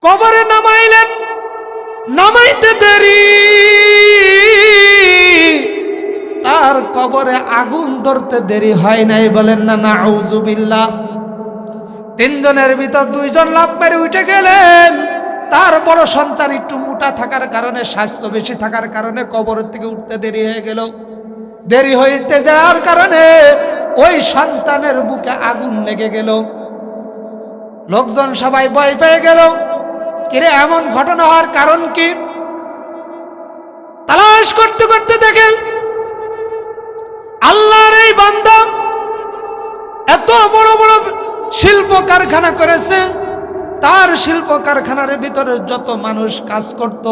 কবরে নামাইলেন, নামাইতে দেরি, তার কবরে আগুন ধরতে দেরি হয় নাই। বলেন না নাউযুবিল্লাহ। তিনজনের ভিতর দুইজন লাফ মেরে উঠে গেলেন। তার বড় সন্তান একটু মোটা থাকার কারণে, স্বাস্থ্য বেশি থাকার কারণে কবরের থেকে উঠতে দেরি হয়ে গেল। দেরি হইতে যাওয়ার কারণে ওই সন্তানের বুকে আগুন লেগে গেল। লোকজন সবাই ভয় পেয়ে গেল। কিরে, এমন ঘটনা হওয়ার কারণ কি? তালাশ করতে করতে দেখেন আল্লাহর এই বান্দা এত বড় বড় শিল্প কারখানা করেছে। তার শিল্প কারখানার ভিতরে যত মানুষ কাজ করত,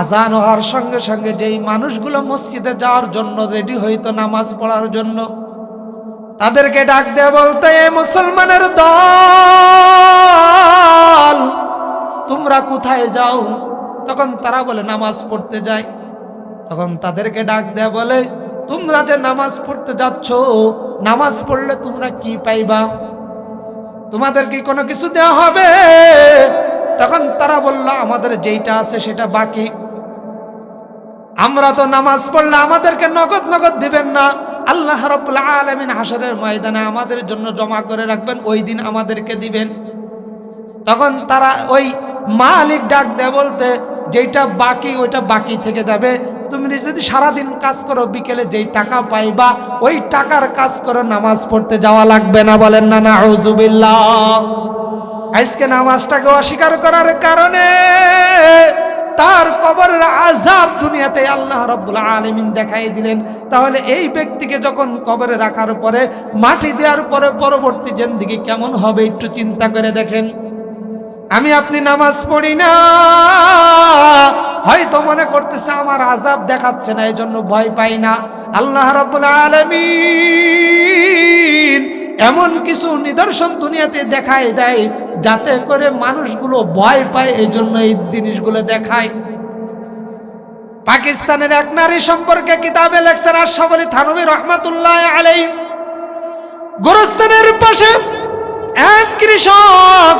আজান হওয়ার সঙ্গে সঙ্গে যেই মানুষগুলো মসজিদে যাওয়ার জন্য রেডি হইতো নামাজ পড়ার জন্য, তাদেরকে ডাক দেয়া বলতো, এ মুসলমানের দল, তোমরা কোথায় যাও? তখন তারা বলে নামাজ পড়তে যাই। তখন তাদেরকে ডাক দেয়া বলে, তোমরা যে নামাজ পড়তে যাচ্ছ, নামাজ পড়লে তোমরা কি পাইবা? তোমাদের কি কোনো কিছু দেওয়া হবে? তখন তারা বলল, আমাদের যেইটা আছে সেটা বাকি। আমরা তো নামাজ পড়লে আমাদেরকে নগদ নগদ দিবেন না, আল্লাহ রাব্বুল আলামিন হাশরের ময়দানে আমাদের জন্য জমা করে রাখবেন, ওই দিন আমাদেরকে দিবেন। তখন তারা ওই মালিক ডাক দেয় বলতে, যেটা বাকি ওইটা বাকি থেকে যাবে। তুমি যদি সারাদিন কাজ করো, বিকেলে যেই টাকা পাইবা ওই টাকার কাজ করে নামাজ পড়তে যাওয়া লাগবে না। বলেন না নাউযুবিল্লাহ। আজকে নামাজটাকে অস্বীকার করার কারণে তার কবরের আযাব দুনিয়াতে আল্লাহ রাব্বুল আলামিন দেখাই দিলেন। তাহলে এই ব্যক্তিকে যখন কবরে রাখার পরে, মাটি দেওয়ার পরে পরবর্তী জিন্দেগি কেমন হবে একটু চিন্তা করে দেখেন। আমি আপনি নামাজ পড়ি না, হয়তো মনে করতেছে আমার আযাব দেখাচ্ছে না, এজন্য ভয় পাই না। আল্লাহ রাব্বুল আলামিন এমন কিছু নিদর্শন দুনিয়াতে দেখায় দেয় যাতে করে মানুষগুলো ভয় পায়, এই জন্য এই জিনিসগুলো দেখায়। পাকিস্তানের এক নারী সম্পর্কে কিতাবে লেখছেন আশরাফ আলী থানভী রহমাতুল্লাহ আলাইহি, গোরস্থানের পাশে এক কৃষক,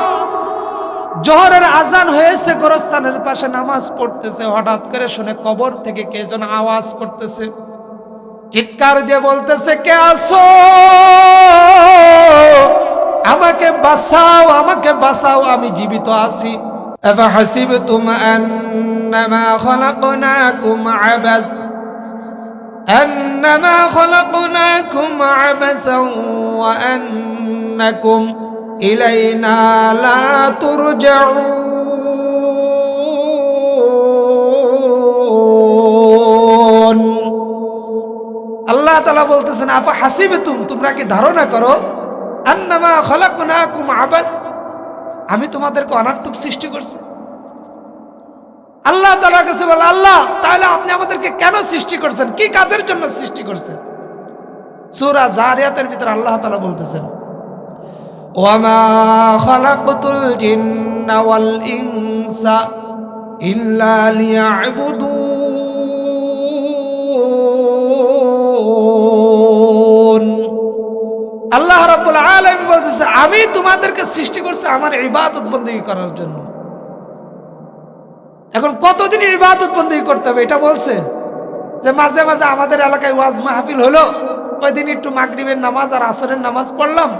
জোহরের আজান হয়েছে, গোরস্থানের পাশে নামাজ পড়তেছে। হঠাৎ করে শুনে কবর থেকে কে যেন আওয়াজ করতেছে, চিৎকার দিয়ে বলতেছে, কে আসো, আমাকে বাঁচাও, আমাকে বাঁচাও, আমি জীবিত আছি। আফাহাসিবতুম আন্নামা খলাকনাকুম আবাস, আন্নামা খলাকনাকুম আবাসাও ওয়া আন্নাকুম ইলাইনা লা তুরজাউন। আল্লাহ তাআলা বলতেছেন, আফা হাসিবতুম, তোমরা কি ধারণা করো, আন্নামা খলাকনাকুম আবাস, আমি তোমাদেরকে অনার্থক সৃষ্টি করছি। আল্লাহ তাআলার কাছে বলে, আল্লাহ তাহলে আপনি আমাদেরকে কেন সৃষ্টি করছেন, কি কাজের জন্য সৃষ্টি করছেন? সূরা জারিয়াতের ভিতরে আল্লাহ তাআলা বলতেছেন, ওয়ামা খালাকতুল জিন্না ওয়াল ইনসা ইল্লা লিয়াবুদুন। আল্লাহ রাব্বুল আলামিন বলতেছে, আমি তোমাদেরকে সৃষ্টি করছি আমার ইবাদত বندگی করার জন্য। এখন কতদিন ইবাদত বندگی করতে হবে এটা বলছে, যে মাঝে মাঝে আমাদের এলাকায় ওয়াজ মাহফিল হলো, ওই দিন একটু মাগরিবের নামাজ আর আসরের নামাজ পড়লাম,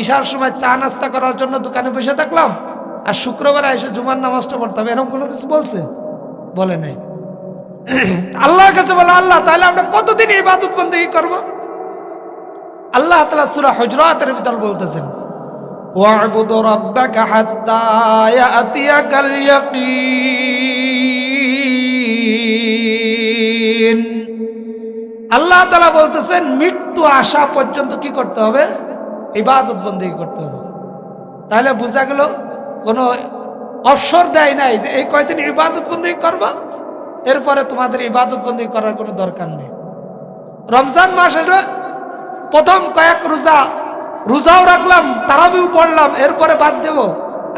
ঈশার সময় চা নাস্তা করার জন্য দোকানে বসে থাকলাম, আর শুক্রবার এসে জুমার নামাজটা পড়তাম, এরকম কোনো কিছু বলছে? বলে নাই। আল্লাহর কাছে বলো, আল্লাহ তাহলে আমরা কতদিন ইবাদত বندگی করব? আল্লাহ তাআলা সূরা হুজরাতের ভিতর বলতেছেন, ওয়া'বুদু রাব্বাকা হাত্তা ইয়াতিয়াকাল ইয়াকিন। আল্লাহ তাআলা বলতেছেন, মৃত্যু আসা পর্যন্ত কি করতে হবে? ইবাদত বندگی করতে হবে। তাহলে বোঝা গেল কোনো অবসর দেয় নাই যে এই কয়দিন ইবাদত বندگی করবা, এরপরে তোমাদের ইবাদত বندگی করার কোনো দরকার নেই। রমজান মাস এলো, প্রথম কয়েক রোজাও রাখলাম, তারাবিও পড়লাম, এরপরে বাদ দেব,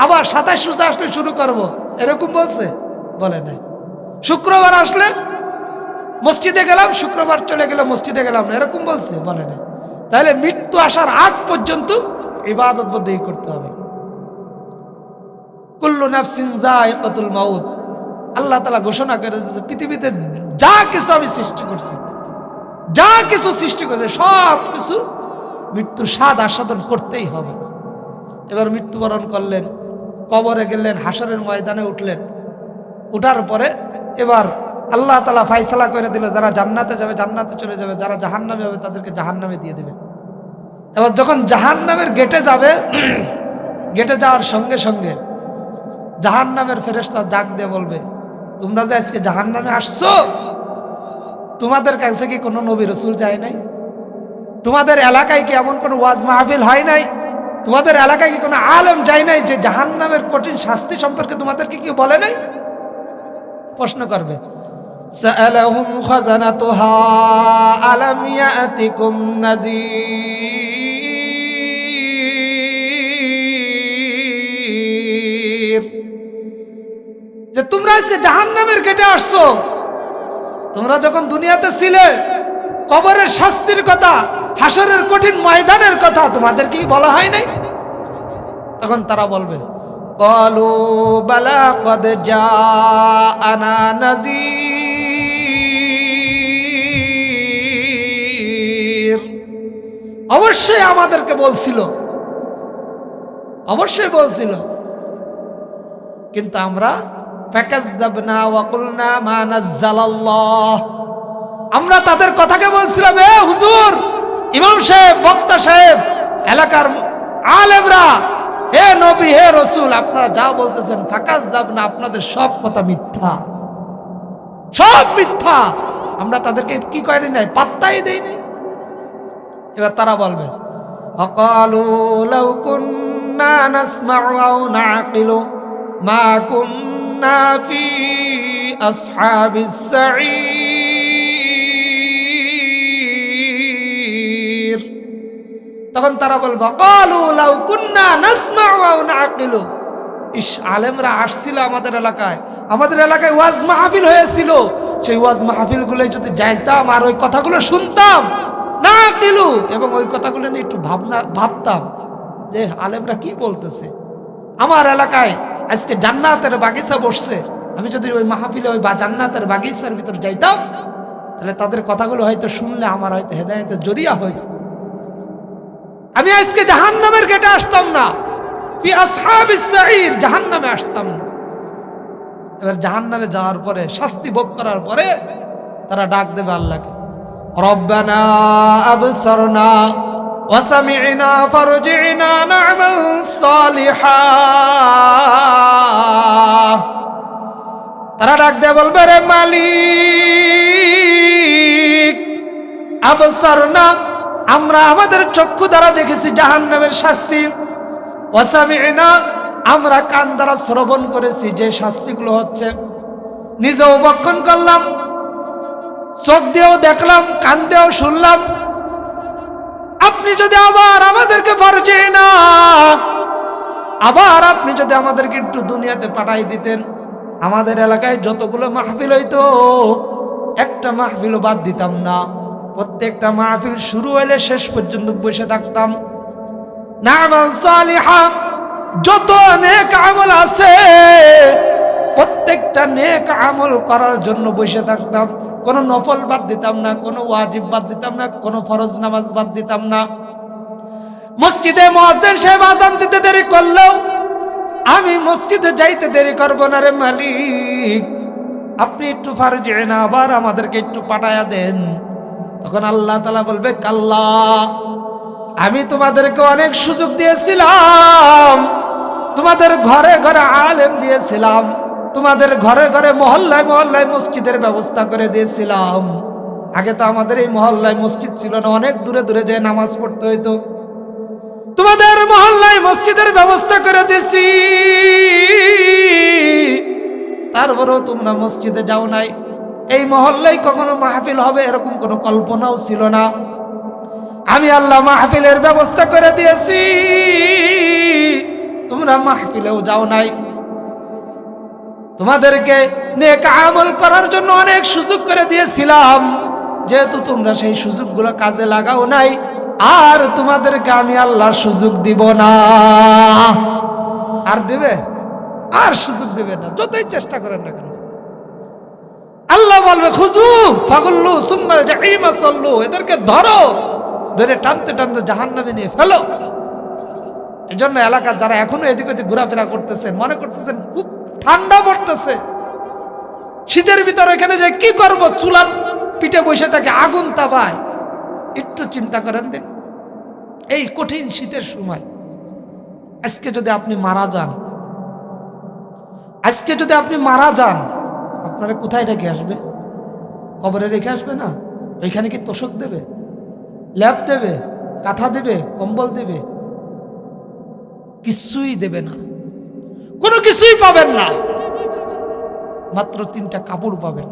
আবার 27 রোজা আসলে শুরু করব, এরকম বলছে? বলে নাই। শুক্রবার আসলে মসজিদে গেলাম, শুক্রবার চলে গেল মসজিদে গেলাম, এরকম বলছে? বলে নাই। তাহলে মৃত্যু আসার আগ পর্যন্ত ইবাদত বندگی করতে হবে। কুল্লু নাফসিন যায়িকাতুল মাউত। আল্লাহ তাআলা ঘোষণা করে দিয়েছে পৃথিবীতে যা কিছু আমি সৃষ্টি করছি, যা কিছু সৃষ্টি করেছে সব কিছু মৃত্যুর স্বাদ আস্বাদন করতেই হবে। এবার মৃত্যুবরণ করলেন, কবরে গেলেন, হাসরের ময়দানে উঠলেন। উঠার পরে এবার আল্লাহ তাআলা ফায়সালা করে দিল, যারা জান্নাতে যাবে জান্নাতে চলে যাবে, যারা জাহান্নামে হবে তাদেরকে জাহান্নামে দিয়ে দেবে। এবার যখন জাহান্নামের গেটে যাবে, গেটে যাওয়ার সঙ্গে সঙ্গে জাহান্নামের ফেরেশতা ডাক দিয়ে বলবে, তোমরা যে আজকে জাহান্নামে আসছো, তোমাদের কাছে কি কোনো নবী রাসূল যায় নাই? তোমাদের এলাকায় কি এমন কোনো ওয়াজ মাহফিল হয় নাই? তোমাদের এলাকায় কি কোনো আলেম যায় নাই যে জাহান্নামের কঠিন শাস্তি সম্পর্কে তোমাদেরকে কি বলে নাই? প্রশ্ন করবে। সাআলাহুম খাজানাতুহা আলাম ইয়াতিকুম নাযীর, যে তোমরা আজকে জাহান্নামের গেটে আসছো, তোমরা যখন দুনিয়াতে ছিলে কবরের শাস্তির কথা, হাসরের কঠিন ময়দানের কথা তোমাদের কি বলা হয় নাই? তখন তারা বলবে, ক্বালু বালা ক্বাদ জাআনা নাযীর, অবশ্যই আমাদেরকে বলছিল, অবশ্যই বলছিল, কিন্তু আমরা ফাকাযযাবনা ওয়া কুলনা মা নাযালাল্লাহ, আমরা তাদের কথাকে বলছিলাম, এ হুজুর, ইমাম সাহেব, বক্তা সাহেব, এলাকার আলেমরা, হে নবী, হে রাসূল, আপনারা যা বলতেছেন ফাকাযযাবনা, আপনাদের সব কথা মিথ্যা, সব মিথ্যা। আমরা তাদেরকে কি করি নাই, পাত্তাই দেই নাই। এবার তারা বলবে, ওয়াকালু লাউ কুন্না নাসমাউ আও নাআকিলু মা কুন্না ফি আসহাবিস সাঈর। তখন তারা বলবে, ক্বালু লাউ কুন্না নাসমাউ আও নাআকিলু, ইস, আলেমরা আসছিল আমাদের এলাকায়, আমাদের এলাকায় ওয়াজ মাহফিল হয়েছিল, সেই ওয়াজ মাহফিলগুলোয় যদি যাইতাম আর ওই কথাগুলো শুনতাম, নাআকিলু, এবং ওই কথাগুলো নিয়ে একটু ভাবতাম যে আলেমরা কি বলতেছে। আমার এলাকায় আজকে জান্নাতের বাগিচা বসছে, আমি যদি ওই মাহফিলে ওই জান্নাতের বাগিচার ভিতর যাইতাম, তাহলে তাদের কথাগুলো হয়তো শুনলে আমার হয়তো হেদায়েতের জরিয়া হইত, আমি আজকে জাহান্নামের গেটে আসতাম না, ফি আসহাবিস সাঈর, জাহান্নামে আসতাম না। এবার জাহান্নামে যাওয়ার পরে, শাস্তি ভোগ করার পরে তারা ডাক দেবে আল্লাহকে, রব্বানা আবসারনা ওয়া সামি'না ফারজি'না না'মাল সালিহান। তারা ডাক দিয়ে বলবে, রে মালিক, আবসারনা, আমরা আমাদের চক্ষু দ্বারা দেখেছি জাহান্নামের শাস্তি, ওয়া সামি'না, আমরা কান দ্বারা শ্রবণ করেছি যে শাস্তিগুলো হচ্ছে, নিজেও বক্ষণ করলাম, চোখ দিয়েও দেখলাম, কান দিয়েও শুনলাম। আপনি যদি আবার আমাদেরকে ফারজি'না, আবার আপনি যদি আমাদেরকে একটু দুনিয়াতে পাঠাই দিতেন, আমাদের এলাকায় যতগুলো মাহফিল হইতো একটা মাহফিলও বাদ দিতাম না, প্রত্যেকটা মাহফিল শুরু হইলে শেষ পর্যন্ত বসে থাকতাম। না'মাল সালিহা, যত নেক আমল আছে প্রত্যেকটা নেক আমল করার জন্য বসে থাকতাম, কোনো নফল বাদ দিতাম না, কোনো ওয়াজিব বাদ দিতাম না, কোনো ফরজ নামাজ বাদ দিতাম না। মসজিদে মুয়াজ্জিন সাহেব আযান দিতে দেরি করলেও আমি মসজিদে যাইতে দেরি করব না, রে মালিক, আপনি একটু ফারজি'না, আবার আমাদেরকে একটু পাঠায়া দেন। তখন আল্লাহ তাআলা বলবে, কাল্লা, আমি তোমাদেরকে অনেক সুযোগ দিয়েছিলাম, তোমাদের ঘরে ঘরে আলেম দিয়েছিলাম, তোমাদের ঘরে ঘরে মহল্লায় মহল্লায় মসজিদের ব্যবস্থা করে দিয়েছিলাম। আগে তো আমাদের এই মহল্লায় মসজিদ ছিল না, অনেক দূরে দূরে যেয়ে নামাজ পড়তে হইতো, তোমাদের মহল্লায় মসজিদের ব্যবস্থা করে দিয়েছি, তারপরেও তোমরা মসজিদে যাও নাই। এই মহল্লায় কখনো মাহফিল হবে এরকম কোনো কল্পনাও ছিল না, আমি আল্লাহ মাহফিলের ব্যবস্থা করে দিয়েছি, তোমরা মাহফিলেও যাও নাই। তোমাদেরকে নেক আমল করার জন্য অনেক সুযোগ করে দিয়েছিলাম, যেহেতু তোমরা সেই সুযোগগুলো কাজে লাগাও নাই, আর তোমাদেরকে আমি আল্লাহ সুযোগ দিব না। আর দিবে? আর সুযোগ দেবে না, যতই চেষ্টা করেন না কেন। আল্লাহ বলবে খুজু ফাগুল্লু সুম্মা জাহিমা সাল্লু, এদেরকে ধরো, ধরে টানতে টানতে জাহান্নামে নিয়ে ফেলো। এই জন্য এলাকার যারা এখনো এদিক ওদিক ঘোরাফেরা করতেছেন, মনে করতেছেন খুব ঠান্ডা পড়তেছে, শীতের ভিতরে এখানে যে কি করব, চুলার পিঠে বসে থাকে, আগুন তাপায়। একটু চিন্তা করেন দিন, এই কঠিন শীতের সময় আজকে যদি আপনি মারা যান, আজকে যদি আপনি মারা যান, আপনারা কোথায় রেখে আসবে? কবরে রেখে আসবে না? ওইখানে কি তোষক দেবে, ল্যাপ দেবে, কাঁথা দেবে, কম্বল দেবে? কিছুই দেবে না, কোনো কিছুই পাবেন না। মাত্র 3টা কাপড় পাবেন,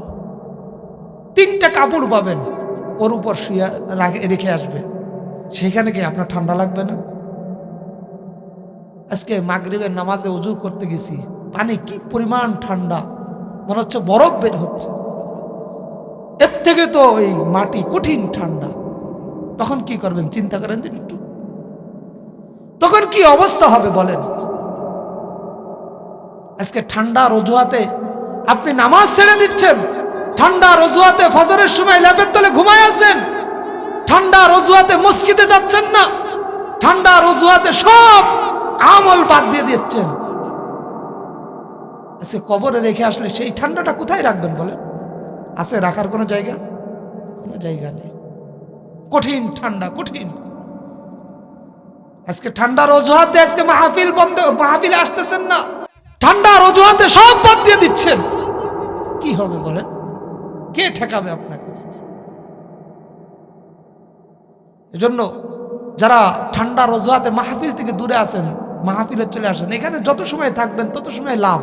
3টা কাপড় পাবেন, ওর উপর শুয়ে রেখে আসবে। সেখানে কি আপনার ঠান্ডা লাগবে না? আজকে মাগরিবের নামাজে ওযু করতে গেছি, পানি কি পরিমাণ ঠান্ডা, মনে হচ্ছে বরফ বের হচ্ছে। এর থেকে তো ওই মাটি কঠিন ঠান্ডা। তখন কি করবেন চিন্তা করেন দিন একটু, তখন কি অবস্থা হবে বলেন? আজকে ঠান্ডা অজুহাতে আপনি নামাজ ছেড়ে দিচ্ছেন, ঠান্ডা অজুহাতে ফজরের সময় ল্যাপের তলে ঘুমায় আছেন, ঠান্ডা অজুহাতে মসজিদে যাচ্ছেন না, ঠান্ডা অজুহাতে সব আমল বাদ দিয়ে দিচ্ছেন। আজকে কবরে রেখে আসলে সেই ঠান্ডাটা কোথায় রাখবেন বলেন? আছে রাখার কোনো জায়গা? কোনো জায়গা নেই, কঠিন ঠান্ডা, কঠিন। আজকে ঠান্ডার অজুহাতে আজকে মাহফিল বন্ধ, মাহফিলে আসতেছেন না, ঠান্ডার অজুহাতে সব বাদ দিয়ে দিচ্ছেন। কি হবে বলেন? কে ঠেকাবে আপনাকে? এজন্য যারা ঠান্ডার অজুহাতে মাহফিল থেকে দূরে আছেন, মাহফিলে চলে আসেন। এখানে যত সময় থাকবেন তত সময় লাভ।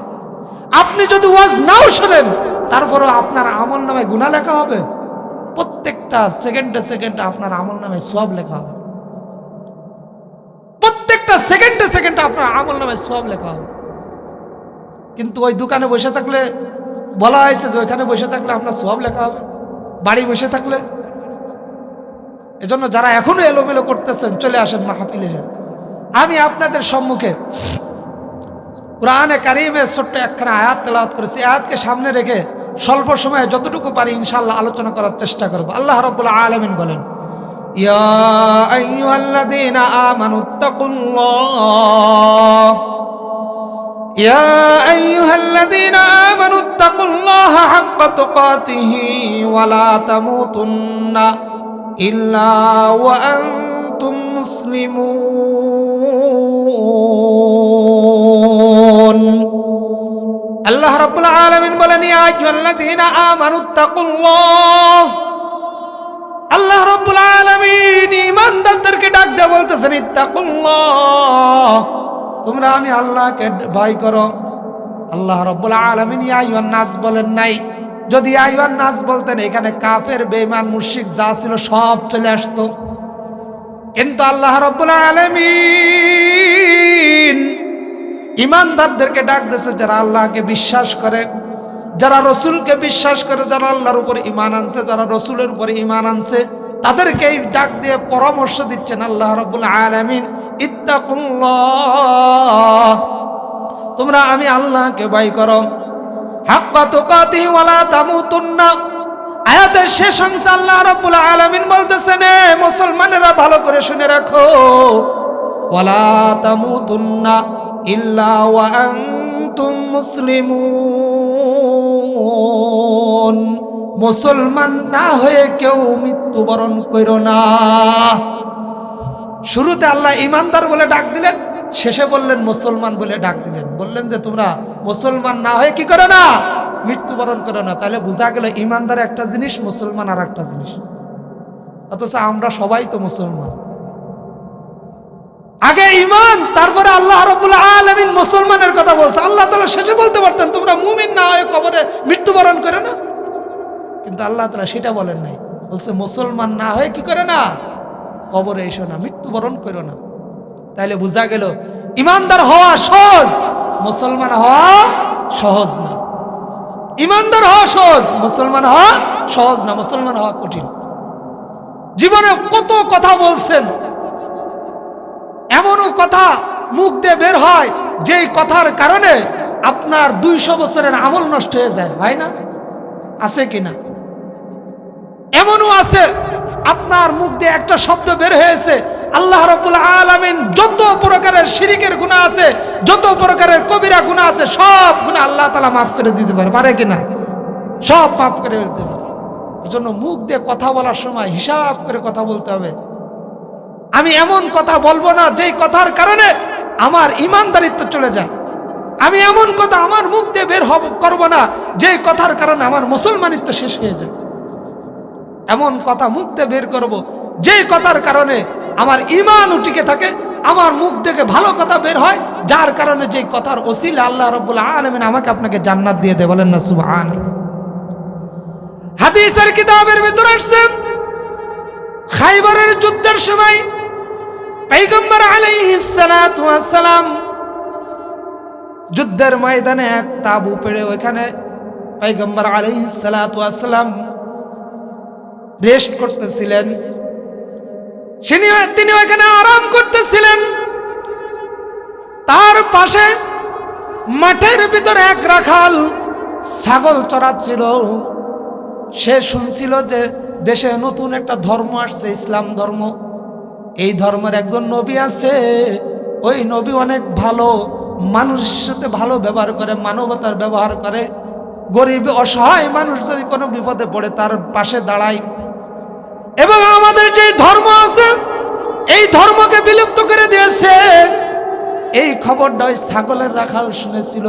আপনি যদি ওয়াজ নাও শোনেন, তারপরও আপনার আমল নামে গুনাহ লেখা হবে। প্রত্যেকটা সেকেন্ডে সেকেন্ডে আপনার আমল নামে সওয়াব লেখা হবে, প্রত্যেকটা সেকেন্ডে সেকেন্ডে আপনার আমল নামে সওয়াব লেখা হবে। কিন্তু ওই দোকানে বসে থাকলে বলা হয়েছে যে ওইখানে বসে থাকলে আপনার সওয়াব লেখা হবে, বাড়ি বসে থাকলে। এজন্য যারা এখনো এলোমেলো করতেছেন, চলে আসেন মাহফিলে। আমি আপনাদের সম্মুখে কুরআনে কারীমের ছোট্ট একখানা আয়াত তেলাওয়াত করেছি। আয়াতকে সামনে রেখে স্বল্প সময়ে যতটুকু পারি ইনশাআল্লাহ আলোচনা করার চেষ্টা করব। আল্লাহ রাব্বুল আলামিন বলেন, ইয়া আইয়ুহাল্লাযীনা আমানুত্তাকুল্লাহ, ইয়া আইয়ুহাল্লাযীনা আমানুত্তাকুল্লাহা হাক্কা তুকাতিহি ওয়া লা তামুতুন্না ইল্লা ওয়া আনতুম মুসলিমুন। আল্লাহ রাব্বুল আলামিন বলেন, ইয়া আইয়ুহাল্লাযীনা আমানুত্তাকুল্লাহ। আল্লাহ রাব্বুল আলামিন ঈমানদারদেরকে ডাক দিয়ে বলতেছেন, ইত্তাকুল্লাহ, তোমরা আমি আল্লাহকে ভয় করো। আল্লাহ রাব্বুল আলামিন ইয়া আইয়ুহান নাস বলেন নাই। যদি ইয়া আইয়ুহান নাস বলতেন, এখানে কাফের, বেঈমান, মুশরিক যা ছিল সব চলে আসতো। কিন্তু আল্লাহ রাব্বুল আলামিন ঈমানদারদেরকে ডাক দিয়েছে, যারা আল্লাহকে বিশ্বাস করে, যারা রসুলকে বিশ্বাস করে, যারা আল্লাহর উপর ঈমান আনছে, যারা রসুলের উপর ঈমান আনছে, তাদেরকেই ডাক দিয়ে পরামর্শ দিচ্ছেন আল্লাহ রাব্বুল আলামিন, ইত্তাকুল্লাহ, তোমরা আমি আল্লাহকে ভয় করো। হাক্কা তুকাতিহি ওয়া লা তামুতুন্না। আয়াতের শেষ অংশে আল্লাহ রাব্বুল আলামিন বলতেছেন, এ মুসলমানেরা ভালো করে শুনে রাখো, ওয়া লা তামুতুন্না ইল্লা ওয়া আনতুম মুসলিমুন। মুসলমান না হয়ে কেউ মৃত্যুবরণ করো না। শুরুতে আল্লাহ ঈমানদার বলে ডাক দিলেন, শেষে বললেন মুসলমান বলে ডাক দিলেন। বললেন যে তোমরা মুসলমান না হয়ে কি করো না, মৃত্যুবরণ করো না। তাহলে বোঝা গেল ঈমানদার একটা জিনিস, মুসলমান আর একটা জিনিস। অথচ আমরা সবাই তো মুসলমান। আগে ঈমান, তারপরে আল্লাহ রাব্বুল আলামিন মুসলমানের কথা বলছে। আল্লাহ তাআলা শেষে বলতে পারতেন তোমরা মুমিন না হয়ে কবরে মৃত্যুবরণ করো না, কিন্তু আল্লাহ তাআলা সেটা বলেন নাই। বলছে মুসলমান না হয়ে কি করে না, কবরে এসো না, মৃত্যুবরণ করো না। তাহলে বোঝা গেল ঈমানদার হওয়া সহজ, মুসলমান হওয়া সহজ না। ঈমানদার হওয়া সহজ, মুসলমান হওয়া সহজ না। মুসলমান হওয়া কঠিন। জীবনে কত কথা বলছেন, এমনও কথা মুখ দিয়ে বের হয় যেই কথার কারণে আপনার 200 বছরের আমল নষ্ট হয়ে যায়, হয় না? আছে কিনা? এমনও আছে আপনার মুখ দিয়ে একটা শব্দ বের হয়েছে, আল্লাহ রাব্বুল আলামিন যত প্রকারের শিরকের গুনাহ আছে, যত প্রকারের কবিরা গুনাহ আছে, সব গুনাহ আল্লাহ তাআলা মাফ করে দিতে পারে কিনা? সব মাফ করে দিতে পারে। এজন্য মুখ দিয়ে কথা বলার সময় হিসাব করে কথা বলতে হবে। আমি এমন কথা বলবো না যেই কথার কারণে আমার ঈমানদারিত্ব চলে যায়। আমি এমন কথা আমার মুখ দিয়ে বের করব না যেই কথার কারণে আমার মুসলমানিত্ব শেষ হয়ে যায়। এমন কথা মুখ দিয়ে বের করব যেই কথার কারণে আমার ঈমানও টিকে থাকে, আমার মুখ থেকে ভালো কথা বের হয়, যার কারণে যেই কথার ওসিলা আল্লাহ রাব্বুল আলামিন আমাকে আপনাকে জান্নাত দিয়ে দেয়। বলেন না সুবহানাল্লাহ। হাদিসের কিতাবের ভিতরে আসছে, খাইবারের যুদ্ধের সময় পয়গম্বর আলাইহিস সালাতু ওয়াস সালাম যুদ্ধের ময়দানে এক তাবু পেড়ে ওখানে পয়গম্বর আলাইহিস সালাতু ওয়াস সালাম রেস্ট করতেছিলেন। তিনি ওখানে আরাম করতেছিলেন। তার পাশে মাঠের ভিতরে এক রাখাল ছাগল চড়াচ্ছিল। সে শুনছিল যে দেশে নতুন একটা ধর্ম আসছে, ইসলাম ধর্ম। এই ধর্মের একজন নবী আছে, ওই নবী অনেক ভালো, মানুষের সাথে ভালো ব্যবহার করে, মানবতার ব্যবহার করে। গরিব অসহায় মানুষ যদি কোনো বিপদে পড়ে তার পাশে দাঁড়ায়। এবং আমাদের যে ধর্ম আছে এই ধর্মকে বিলুপ্ত করে দিয়েছে, এই খবরটা ওই ছাগলের রাখাল শুনেছিল।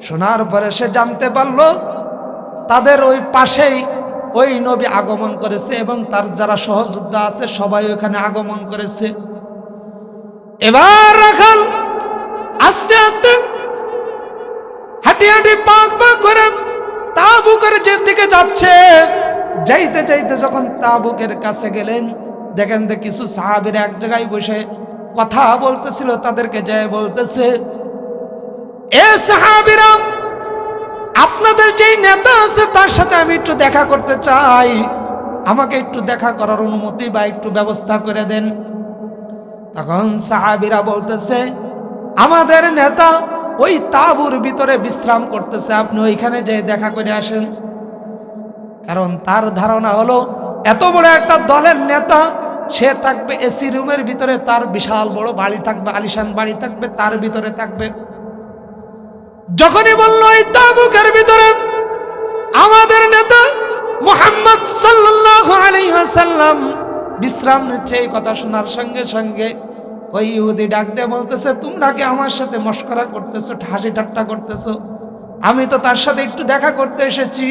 শোনার পরে সে জানতে পারলো তাদের ওই পাশেই ওই নবী আগমন করেছে এবং তার যারা সহযোদ্ধা আছে সবাই ওখানে আগমন করেছে। এবার রাখাল আস্তে আস্তে হাঁটি হাঁটি পাক পাক করে তাবুকের যেদিকে যাচ্ছে। যাইতে যাইতে যখন তাবুকের কাছে গেলেন, দেখেন যে কিছু সাহাবীরা এক জায়গায় বসে কথা বলতেছিল। তাদেরকে যায় বলতেছে, এ সাহাবীরা, আপনাদের যেই নেতা আছে তার সাথে আমি একটু দেখা করতে চাই, আমাকে একটু দেখা করার অনুমতি বা একটু ব্যবস্থা করে দেন। তখন সাহাবীরা বলতেছে, আমাদের নেতা ওই তাঁবুর ভিতরে বিশ্রাম করতেছে, আপনি ওইখানে যেয়ে দেখা করে আসেন। কারণ তার ধারণা হলো এত বড় একটা দলের নেতা, সে থাকবে এসি রুমের ভিতরে, তার বিশাল বড় বাড়ি থাকবে, আলিশান বাড়ি থাকবে, তার ভিতরে থাকবে। যখনই বলল এই তাবুকের ভিতরে আমাদের নেতা মুহাম্মদ সাল্লাল্লাহু আলাইহি ওয়াসাল্লাম বিশ্রাম নিচ্ছে, এই কথা শোনার সঙ্গে সঙ্গে ওই ইহুদি ডাক দিয়ে বলতেছে, তোমরা কি আমার সাথে মশকরা করতেছো, হাসি ঠাট্টা করতেছো? আমি তো তার সাথে একটু দেখা করতে এসেছি,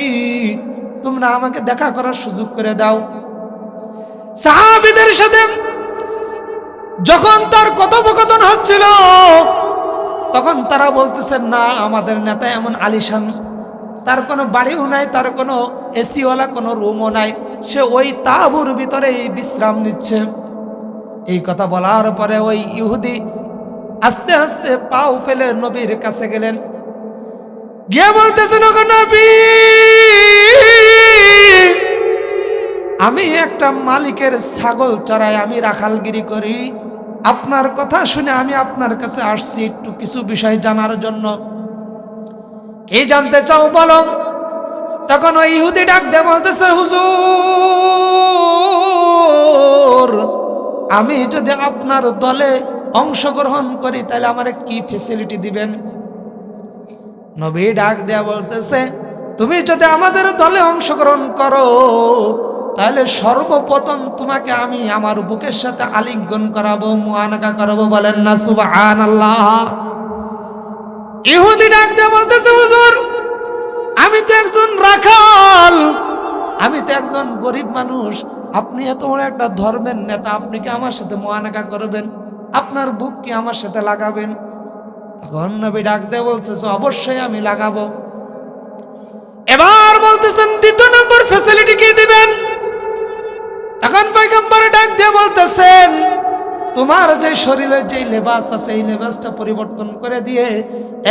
তোমরা আমাকে দেখা করার সুযোগ করে দাও। সাহাবীদের সাথে যখন তার কথোপকথন হচ্ছিল তখন তারা বলতেছেন, না, আমাদের নেতা এমন আলিশান, তার কোনো বাড়িও নাই, তার কোনো এসিওয়ালা কোনো রুমও নাই, সে ওই তাঁবুর ভিতরেই বিশ্রাম নিচ্ছে। এই কথা বলার পরে ওই ইহুদি আস্তে আস্তে পাও ফেলে নবীর কাছে গেলেন, গিয়ে বলতেছেন, ওগো নবী, আমি একটা মালিকের ছাগল চড়াই, আমি রাখালগিরি করি, আপনার কথা শুনে আমি আপনার কাছে আসছি একটু কিছু বিষয় জানার জন্য। কি জানতে চাও বলো? তখন ওই ইহুদি ডাক দিয়ে বলতেছে, হুজুর, আমি যদি আপনার দলে অংশগ্রহণ করি তাহলে আমার কি ফ্যাসিলিটি দিবেন? নবী ডাক দেয়া বলতেছে, তুমি যদি আমাদের দলে অংশগ্রহণ করো তাহলে সর্বপ্রথম তোমাকে আমি আমার বুকের সাথে আলিঙ্গন করাবো, মুআনাকা করাবো। বলেন না সুবহানাল্লাহ। ইহুদি ডাক দিয়ে বলতেছে, হুজুর, আমি তো একজন রাখাল, আমি তো একজন গরিব মানুষ, আপনি এত বড় একটা ধর্মের নেতা, আপনি কি আমার সাথে মুআনাকা করবেন? আপনার বুক কি আমার সাথে লাগাবেন? তখন নবী ডাক দিয়ে বলতেছে, অবশ্যই আমি লাগাবো। এবার বলতেছেন, দ্বিতীয় নম্বর ফ্যাসিলিটি কি দিবেন? তখন পয়গম্বর ডাক দিয়ে বলতেছেন, তোমার যে শরীরের যে লেবাস আছে এই লেবাসটা পরিবর্তন করে দিয়ে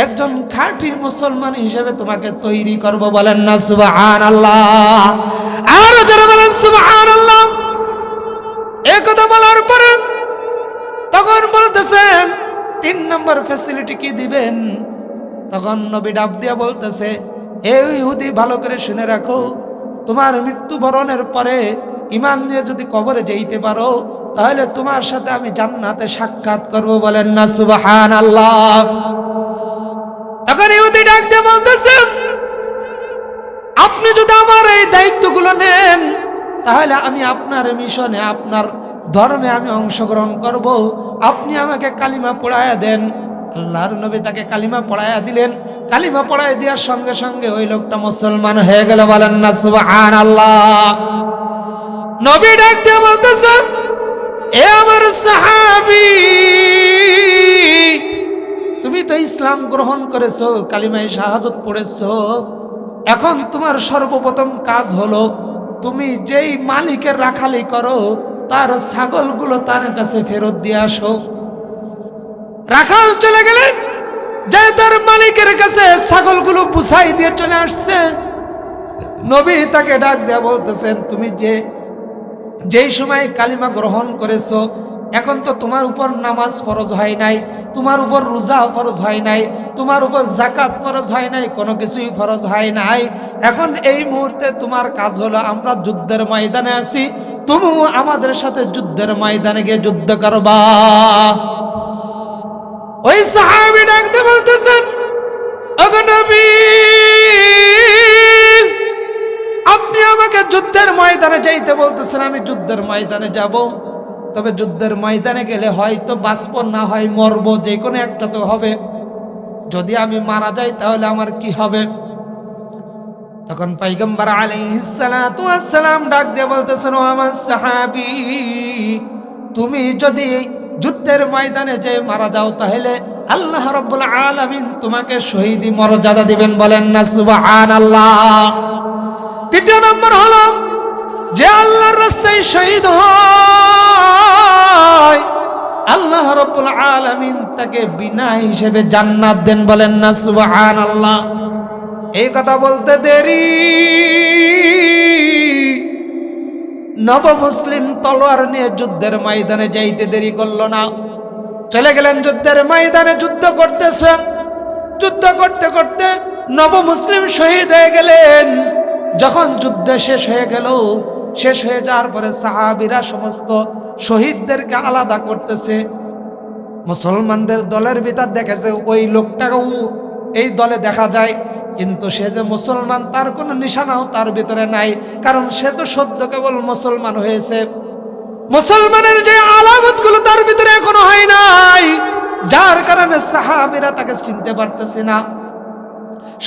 একজন খাঁটি মুসলমান হিসেবে তোমাকে তৈরি করব। বলেন না সুবহানাল্লাহ। আর যারা বলেন সুবহানাল্লাহ। এই কথা বলার পরে তখন বলতেছেন, 3 নম্বর ফ্যাসিলিটি কি দিবেন? তখন নবী ডাক দিয়ে বলতেছে, এই ইহুদি ভালো করে শুনে রাখো, তোমার মৃত্যুবরণের পরে ঈমান নিয়ে যদি কবরে যেতে পারো তাহলে তোমার সাথে আমি জান্নাতে সাক্ষাৎ করব। বলেন না সুবহানাল্লাহ। তখন ইহুদি ডাক দিয়ে বলতেছে, আপনি যদি আমার এই দায়িত্বগুলো নেন তাহলে আমি আপনার মিশনে, আপনার ধর্মে আমি অংশগ্রহণ করব। আপনি আমাকে কালিমা পড়ায়া দেন। আল্লাহর নবী তাকে কালিমা পড়ায়া দিলেন। কালিমা পড়ায় দেওয়ার সঙ্গে সঙ্গে ওই লোকটা মুসলমান হয়ে গেল। বলেন না সুবহানাল্লাহ। নবী ডাক দিয়ে বলতেছে, এ আমার সাহাবী, তুমি তো ইসলাম গ্রহণ করেছো, কালিমায়ে শাহাদাত পড়েছো, এখন তোমার সর্বপ্রথম কাজ হলো তুমি যেই মালিকের রাখালি করো তার ছাগলগুলো তার কাছে ফেরত দিয়ে আসো। রাখাল চলে গেলেন, যে তার মালিকের কাছে ছাগলগুলো বুঝাই দিয়ে চলে আসছে। নবী তাকে ডাক দেয়া বলতেছেন, তুমি যেই সময় কালিমা গ্রহণ করেছো, এখন তো তোমার উপর নামাজ ফরজ হয় নাই, তোমার উপর রোজা ফরজ হয় নাই, তোমার উপর যাকাত ফরজ হয় নাই, কোনো কিছুই ফরজ হয় নাই। এখন এই মুহূর্তে তোমার কাজ হলো, আমরা যুদ্ধের ময়দানে আছি, তুমিও আমাদের সাথে যুদ্ধের ময়দানে গিয়ে যুদ্ধ করবা। ওই সাহাবী ডাকতে বলতেছেন, ওগো নবী, আপনি আমাকে যুদ্ধের ময়দানে যাইতে বলতেছেন, আমি যুদ্ধের ময়দানে যাব। তবে যুদ্ধের ময়দানে গেলে হয়তো বাঁচব, না হয় মরব, যে কোনো একটা তো হবে। যদি আমি মারা যাই তাহলে আমার কি হবে? তখন পয়গম্বর আলাইহিস সালাতু ওয়াস সালাম ডাক দিয়ে বলতেছেন, ও আমার সাহাবী, তুমি যদি যুদ্ধের ময়দানে যে মারা যাও তাহলে আল্লাহ রাব্বুল আলামিন তোমাকে শহীদি মর্যাদা দিবেন। বলেন না সুবহানাল্লাহ। দ্বিতীয় নম্বর হলো, যে আল্লাহর রাস্তায় শহীদ হয় আল্লাহ রাব্বুল আলামিন তাকে বিনা হিসেবে জান্নাত দেন। বলেন না সুবহানাল্লাহ। এই কথা বলতে দেরি, নব মুসলিম তলোয়ার নিয়ে যুদ্ধের ময়দানে যাইতে দেরি করলো না, চলে গেলেন যুদ্ধের ময়দানে। যুদ্ধ করতেছেন, যুদ্ধ করতে করতে নব মুসলিম শহীদ হয়ে গেলেন। যখন যুদ্ধ শেষ হয়ে গেল, শেষ হয়ে যাওয়ার পরে সাহাবীরা সমস্ত শহীদদেরকে আলাদা করতেছে। মুসলমানদের দলের ভিতর দেখেছে ওই লোকটাকেও এই দলে দেখা যায়, কিন্তু সে যে মুসলমান তার কোনো নিশানাও তার ভিতরে নাই, কারণ সে তো সদ্য কেবল মুসলমান হয়েছে। মুসলমানের যে আলামতগুলো তার ভিতরে এখনো হয় নাই, যার কারণে সাহাবীরা তাকে চিনতে পারতেছে না।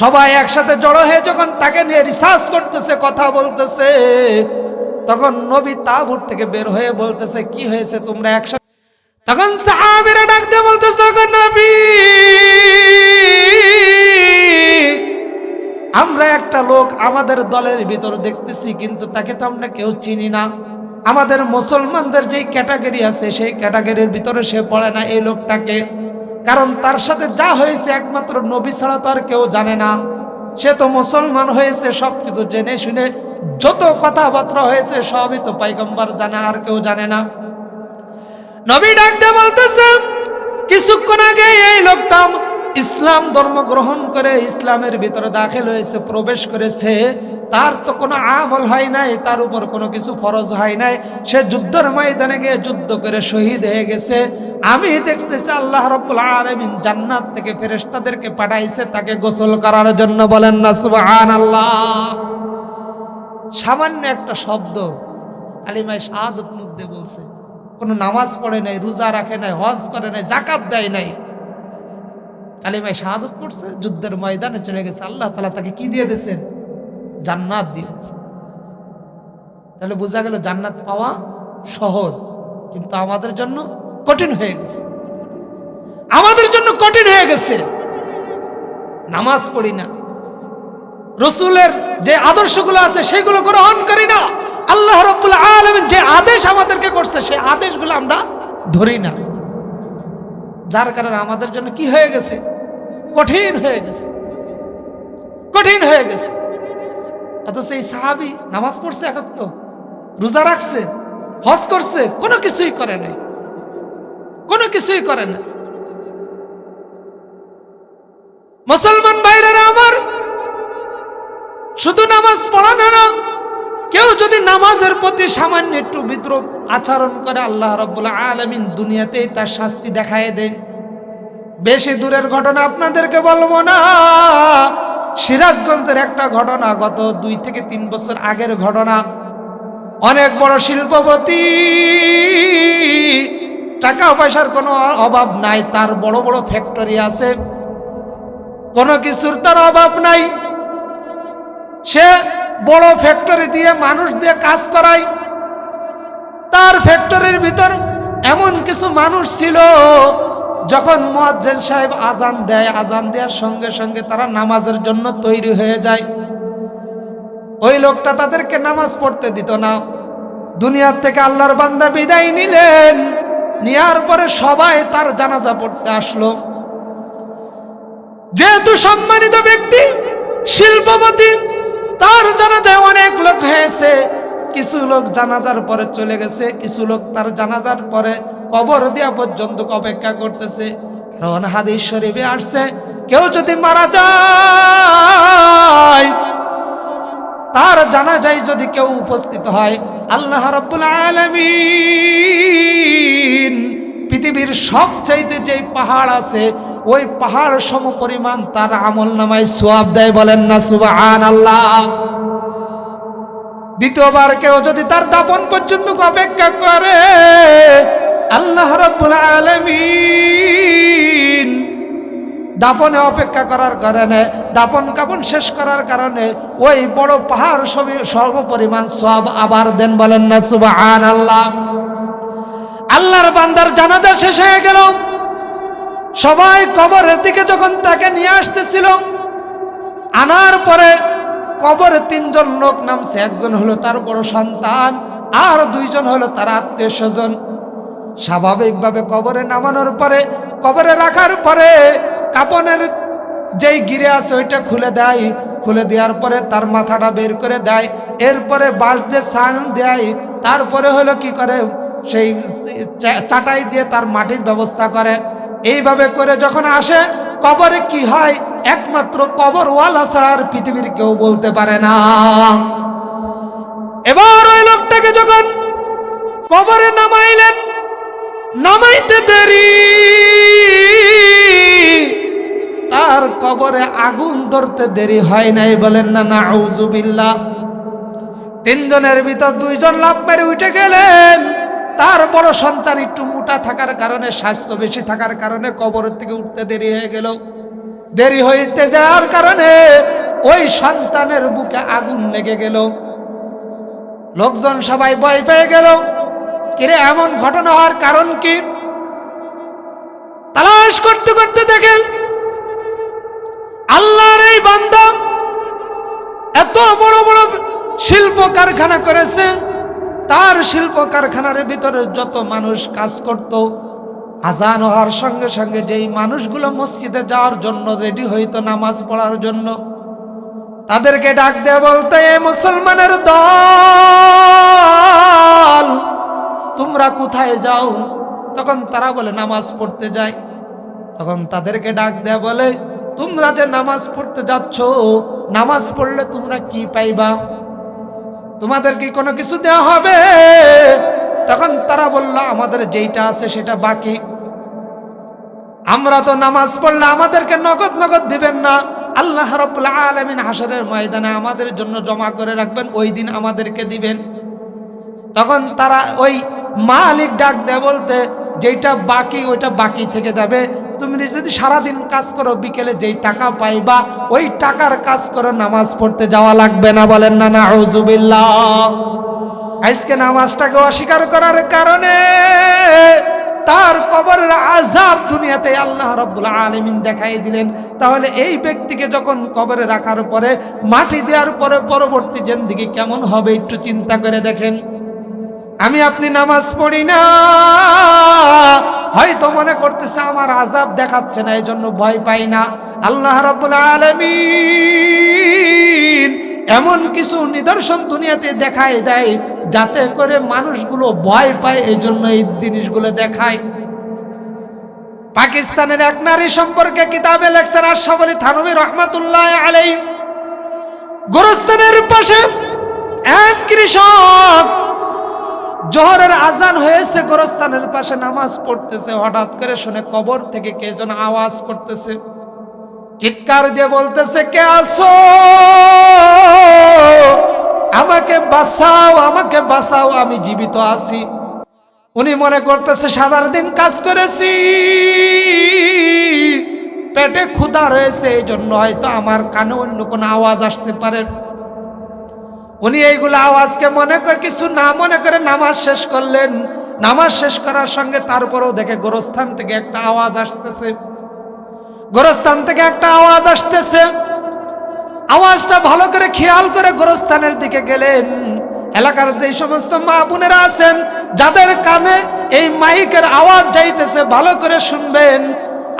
সবাই একসাথে জড়ো হয়ে যখন তাকে নিয়ে রিসার্চ করতেছে, কথা বলতেছে, তখন নবী তাঁবুর থেকে বের হয়ে বলতেছে, কি হয়েছে তোমরা একসাথে? তখন সাহাবীরা ডাক দিয়ে বলতেছে, নবী, আমরা একটা লোক আমাদের দলের ভিতর দেখতেছি, কিন্তু তাকে তো আমরা কেউ চিনি না। আমাদের মুসলমানদের যেই ক্যাটাগরি আছে সেই ক্যাটাগরির ভিতরে সে পড়ে না এই লোকটাকে, কারণ তার সাথে যা হয়েছে একমাত্র নবী ছাড়া তো আর কেউ জানে না। সে তো মুসলমান হয়েছে, সব কিছু জেনে শুনে যত কথাবার্তা হয়েছে সবই তো পয়গম্বর জানে, আর কেউ জানে না। নবী ডাক দিয়ে বলতেছে, কিছুক্ষণ আগে এই লোকটা ইসলাম ধর্ম গ্রহণ করে ইসলামের ভিতরে দাখিল হয়েছে, প্রবেশ করেছে, তার তো কোনো আমল হয় নাই, তার উপর কোনো কিছু ফরজ হয় নাই, সে যুদ্ধের ময়দানে গিয়ে যুদ্ধ করে শহীদ হয়ে গেছে। আমি দেখতেছি আল্লাহ রাব্বুল আলামিন জান্নাত থেকে ফেরেশতাদেরকে পাঠাইছে তাকে গোসল করার জন্য। বলেন না সুবহানাল্লাহ। সামান্য একটা শব্দ কালিমায়ে শাহাদাত মুখ দিয়ে বলছে, কোনো নামাজ পড়ে নাই, রোজা রাখে নাই, হজ করে নাই, যাকাত দেয় নাই, কালিমায়ে শাহাদাত পড়ছে, যুদ্ধের ময়দানে চলে গেছে, আল্লাহ তাআলা তাকে কি দিয়ে দিয়েছেন? জান্নাত দিয়ে দিয়েছেন। তাহলে বোঝা গেল জান্নাত পাওয়া সহজ, কিন্তু আমাদের জন্য কঠিন হয়ে গেছে। আমাদের জন্য কঠিন হয়ে গেছে। নামাজ পড়ি না, রাসূলের যে আদর্শগুলো আছে সেগুলো গ্রহণ করি না, আল্লাহ রাব্বুল আলামিন যে আদেশ আমাদেরকে করছে সেই আদেশগুলো আমরা ধরি না, যার কারণে আমাদের জন্য কি হয়ে গেছে? কঠিন হয়ে গেছে, কঠিন হয়ে গেছে। অথচ এই সাহাবী নামাজ পড়ছে, একাত্ত রোজা রাখছে, হজ করছে, কোনো কিছুই করে নাই, কোনো কিছুই করে না। মুসলমান ভাইরা আমার, শুধু নামাজ পড়ানো না, কেউ যদি নামাজের প্রতি সামান্য একটু বিদ্রোহ আচরণ করে আল্লাহ রাব্বুল আলামিন দুনিয়াতেই তার শাস্তি দেখায় দেন। বেশি দূরের ঘটনা আপনাদেরকে বলবো না, সিরাজগঞ্জের একটা ঘটনা, গত 2 থেকে 3 বছর আগের ঘটনা। অনেক বড় শিল্পপতি, টাকা পয়সার কোনো অভাব নাই, তার বড় বড় ফ্যাক্টরি আছে, কোনো কিছুর তার অভাব নাই। সে বড় ফ্যাক্টরি দিয়ে মানুষ দিয়ে কাজ করায়। তার ফ্যাক্টরির ভিতর এমন কিছু মানুষ ছিল, যখন মুয়াজ্জিন সাহেব আজান দেয়, আজান দেওয়ার সঙ্গে সঙ্গে তারা নামাজের জন্য তৈরি হয়ে যায়। ওই লোকটা তাদেরকে নামাজ পড়তে দিত না। দুনিয়ার থেকে আল্লাহর বান্দা বিদায় নিলেন, নেওয়ার পরে সবাই তার জানাজা পড়তে আসলো। যেহেতু সম্মানিত ব্যক্তি, শিল্পপতি, তার জানাজায় অনেক লোক হয়েছে। কিছু লোক জানাজার পরে চলে গেছে, কিছু লোক তার জানাজার পরে কবর দেওয়া পর্যন্ত অপেক্ষা করতেছে। কারণ হাদিস শরীফে আসছে, কেউ যদি মারা যায়, তার জানাজায় যদি কেউ উপস্থিত হয়, আল্লাহ রাব্বুল আলামিন পৃথিবীর সবচাইতে যে পাহাড় আছে, ওই পাহাড় সম পরিমাণ তার আমলনামায় সওয়াব দেয়। বলেন না সুবহানাল্লাহ। দ্বিতীয়বার কেউ যদি তার দাফন পর্যন্ত অপেক্ষা করে, আল্লাহ রাব্বুল আলামিন দাফনে অপেক্ষা করার কারণে, দাফন কাফন শেষ করার কারণে ওই বড় পাহাড় সম পরিমাণ সওয়াব আবার দেন। বলেন না সুবহানাল্লাহ। আল্লাহর বান্দার জানাজা শেষ হয়ে গেল, সবাই কবরের দিকে যখন তাকে নিয়ে আসতেছিল, আনার পরে কবরে 3 জন লোক নামছে। একজন হলো তার বড় সন্তান, আর 2 জন হলো তার আত্মীয় স্বজন। স্বাভাবিকভাবে কবরে নামানোর পরে, কবরে রাখার পরে কাপনের যেই গিরে আছে ওইটা খুলে দেয়। খুলে দেওয়ার পরে তার মাথাটা বের করে দেয়, এরপরে বালতে ছান দেয়। তারপরে হলো কি করে, সেই চাটাই দিয়ে তার মাটির ব্যবস্থা করে। এইভাবে করে যখন আসে কবরে, কি হয়, একমাত্র কবরওয়ালা ছাড়া আর পৃথিবীর কেউ বলতে পারে না। এবার ওই লোকটাকে যখন কবরে নামাইলেন, নামাইতে দেরি, তার কবরে আগুন ধরতে দেরি হয় নাই। বলেন না নাউজুবিল্লাহ। 3 জনের ভিতর 2 জন লাফ মেরে উঠে গেলেন। তার বড় সন্তান একটু মোটা থাকার কারণে, স্বাস্থ্য বেশি থাকার কারণে কবরের থেকে উঠতে দেরি হয়ে গেল। দেরি হইতে যাওয়ার কারণে ওই সন্তানের বুকে আগুন লেগে গেল। লোকজন সবাই ভয় পেয়ে গেল, কিরে এমন ঘটনা হওয়ার কারণ কি? তালাশ করতে করতে দেখেন আল্লাহর এই বান্দা এত বড় বড় শিল্প কারখানা করেছে। তার শিল্প কারখানার ভিতরে যত মানুষ কাজ করত, আজান হওয়ার সঙ্গে সঙ্গে যেই মানুষগুলো মসজিদে যাওয়ার জন্য রেডি হইতো নামাজ পড়ার জন্য, তাদেরকে ডাক দিয়ে বলতো, এ মুসলমানের দল, তোমরা কোথায় যাও? তখন তারা বলে নামাজ পড়তে যাই। তখন তাদেরকে ডাক দেয়া বলে, তোমরা যে নামাজ পড়তে যাচ্ছ, নামাজ পড়লে তোমরা কি পাইবা? তোমাদের কি কোনো কিছু দেওয়া হবে? তখন তারা বলল, আমাদের যেইটা আছে সেটা বাকি। আমরা তো নামাজ পড়লে আমাদেরকে নগদ নগদ দিবেন না, আল্লাহ রাব্বুল আলামিন হাশরের ময়দানে আমাদের জন্য জমা করে রাখবেন, ওই দিন আমাদেরকে দিবেন। তখন তারা ওই মালিক ডাক দেয় বলতে, যেটা বাকি ওইটা বাকি থেকে যাবে। তুমি যদি সারাদিন কাজ করো, বিকেলে যেই টাকা পাইবা ওই টাকার কাজ করো, নামাজ পড়তে যাওয়া লাগবে না। বলেন না নাউজুবিল্লাহ। আজকে নামাজটাকে অস্বীকার করার কারণে তার কবরের আযাব দুনিয়াতে আল্লাহ রাব্বুল আলামিন দেখাই দিলেন। তাহলে এই ব্যক্তিকে যখন কবরে রাখার পরে, মাটি দেওয়ার পরে পরবর্তী জিন্দেগি কেমন হবে একটু চিন্তা করে দেখেন। আমি আপনি নামাজ পড়ি না, হয়তো মনে করতেছে আমার আযাব দেখাচ্ছে না, এই জন্য ভয় পাই না। আল্লাহ রাব্বুল আলামিন এমন কিছু নিদর্শন দুনিয়াতে দেখায় দেয় যাতে করে মানুষগুলো ভয় পায়, এই জন্য এই জিনিসগুলো দেখায়। পাকিস্তানের এক নারী সম্পর্কে কিতাবে লেখছেন আশরাফ আলী থানভী রহমাতুল্লাহ আলাইহি, গোরস্থানের পাশে এক কৃষক জোহরের আজান হয়েছে, গোরস্থানের পাশে নামাজ পড়তেছে, হঠাৎ করে শুনে কবর থেকে কে যেন আওয়াজ করতেছে, চিৎকার দিয়ে বলতেছে, কে আসো, আমাকে বাঁচাও, আমাকে বাঁচাও, আমি জীবিত আছি। উনি মনে করতেছে সারার দিন কাজ করেছি, পেটে ক্ষুধা রয়েছে, এই জন্য হয়তো আমার কানে অন্য কোনো আওয়াজ আসতে পারে। উনি এইগুলো আওয়াজকে মনে করে কিছু না মনে করে নামাজ শেষ করলেন। নামাজ শেষ করার সঙ্গে তারপরেও দেখে গোরস্থান থেকে একটা আওয়াজ আসতেছে, গোরস্থান থেকে একটা আওয়াজ আসতেছে। আওয়াজটা ভালো করে খেয়াল করে গোরস্থানের দিকে গেলেন। এলাকার যে সমস্ত মা বোনেরা আছেন যাদের কানে এই মাইকের আওয়াজ যাইতেছে, ভালো করে শুনবেন,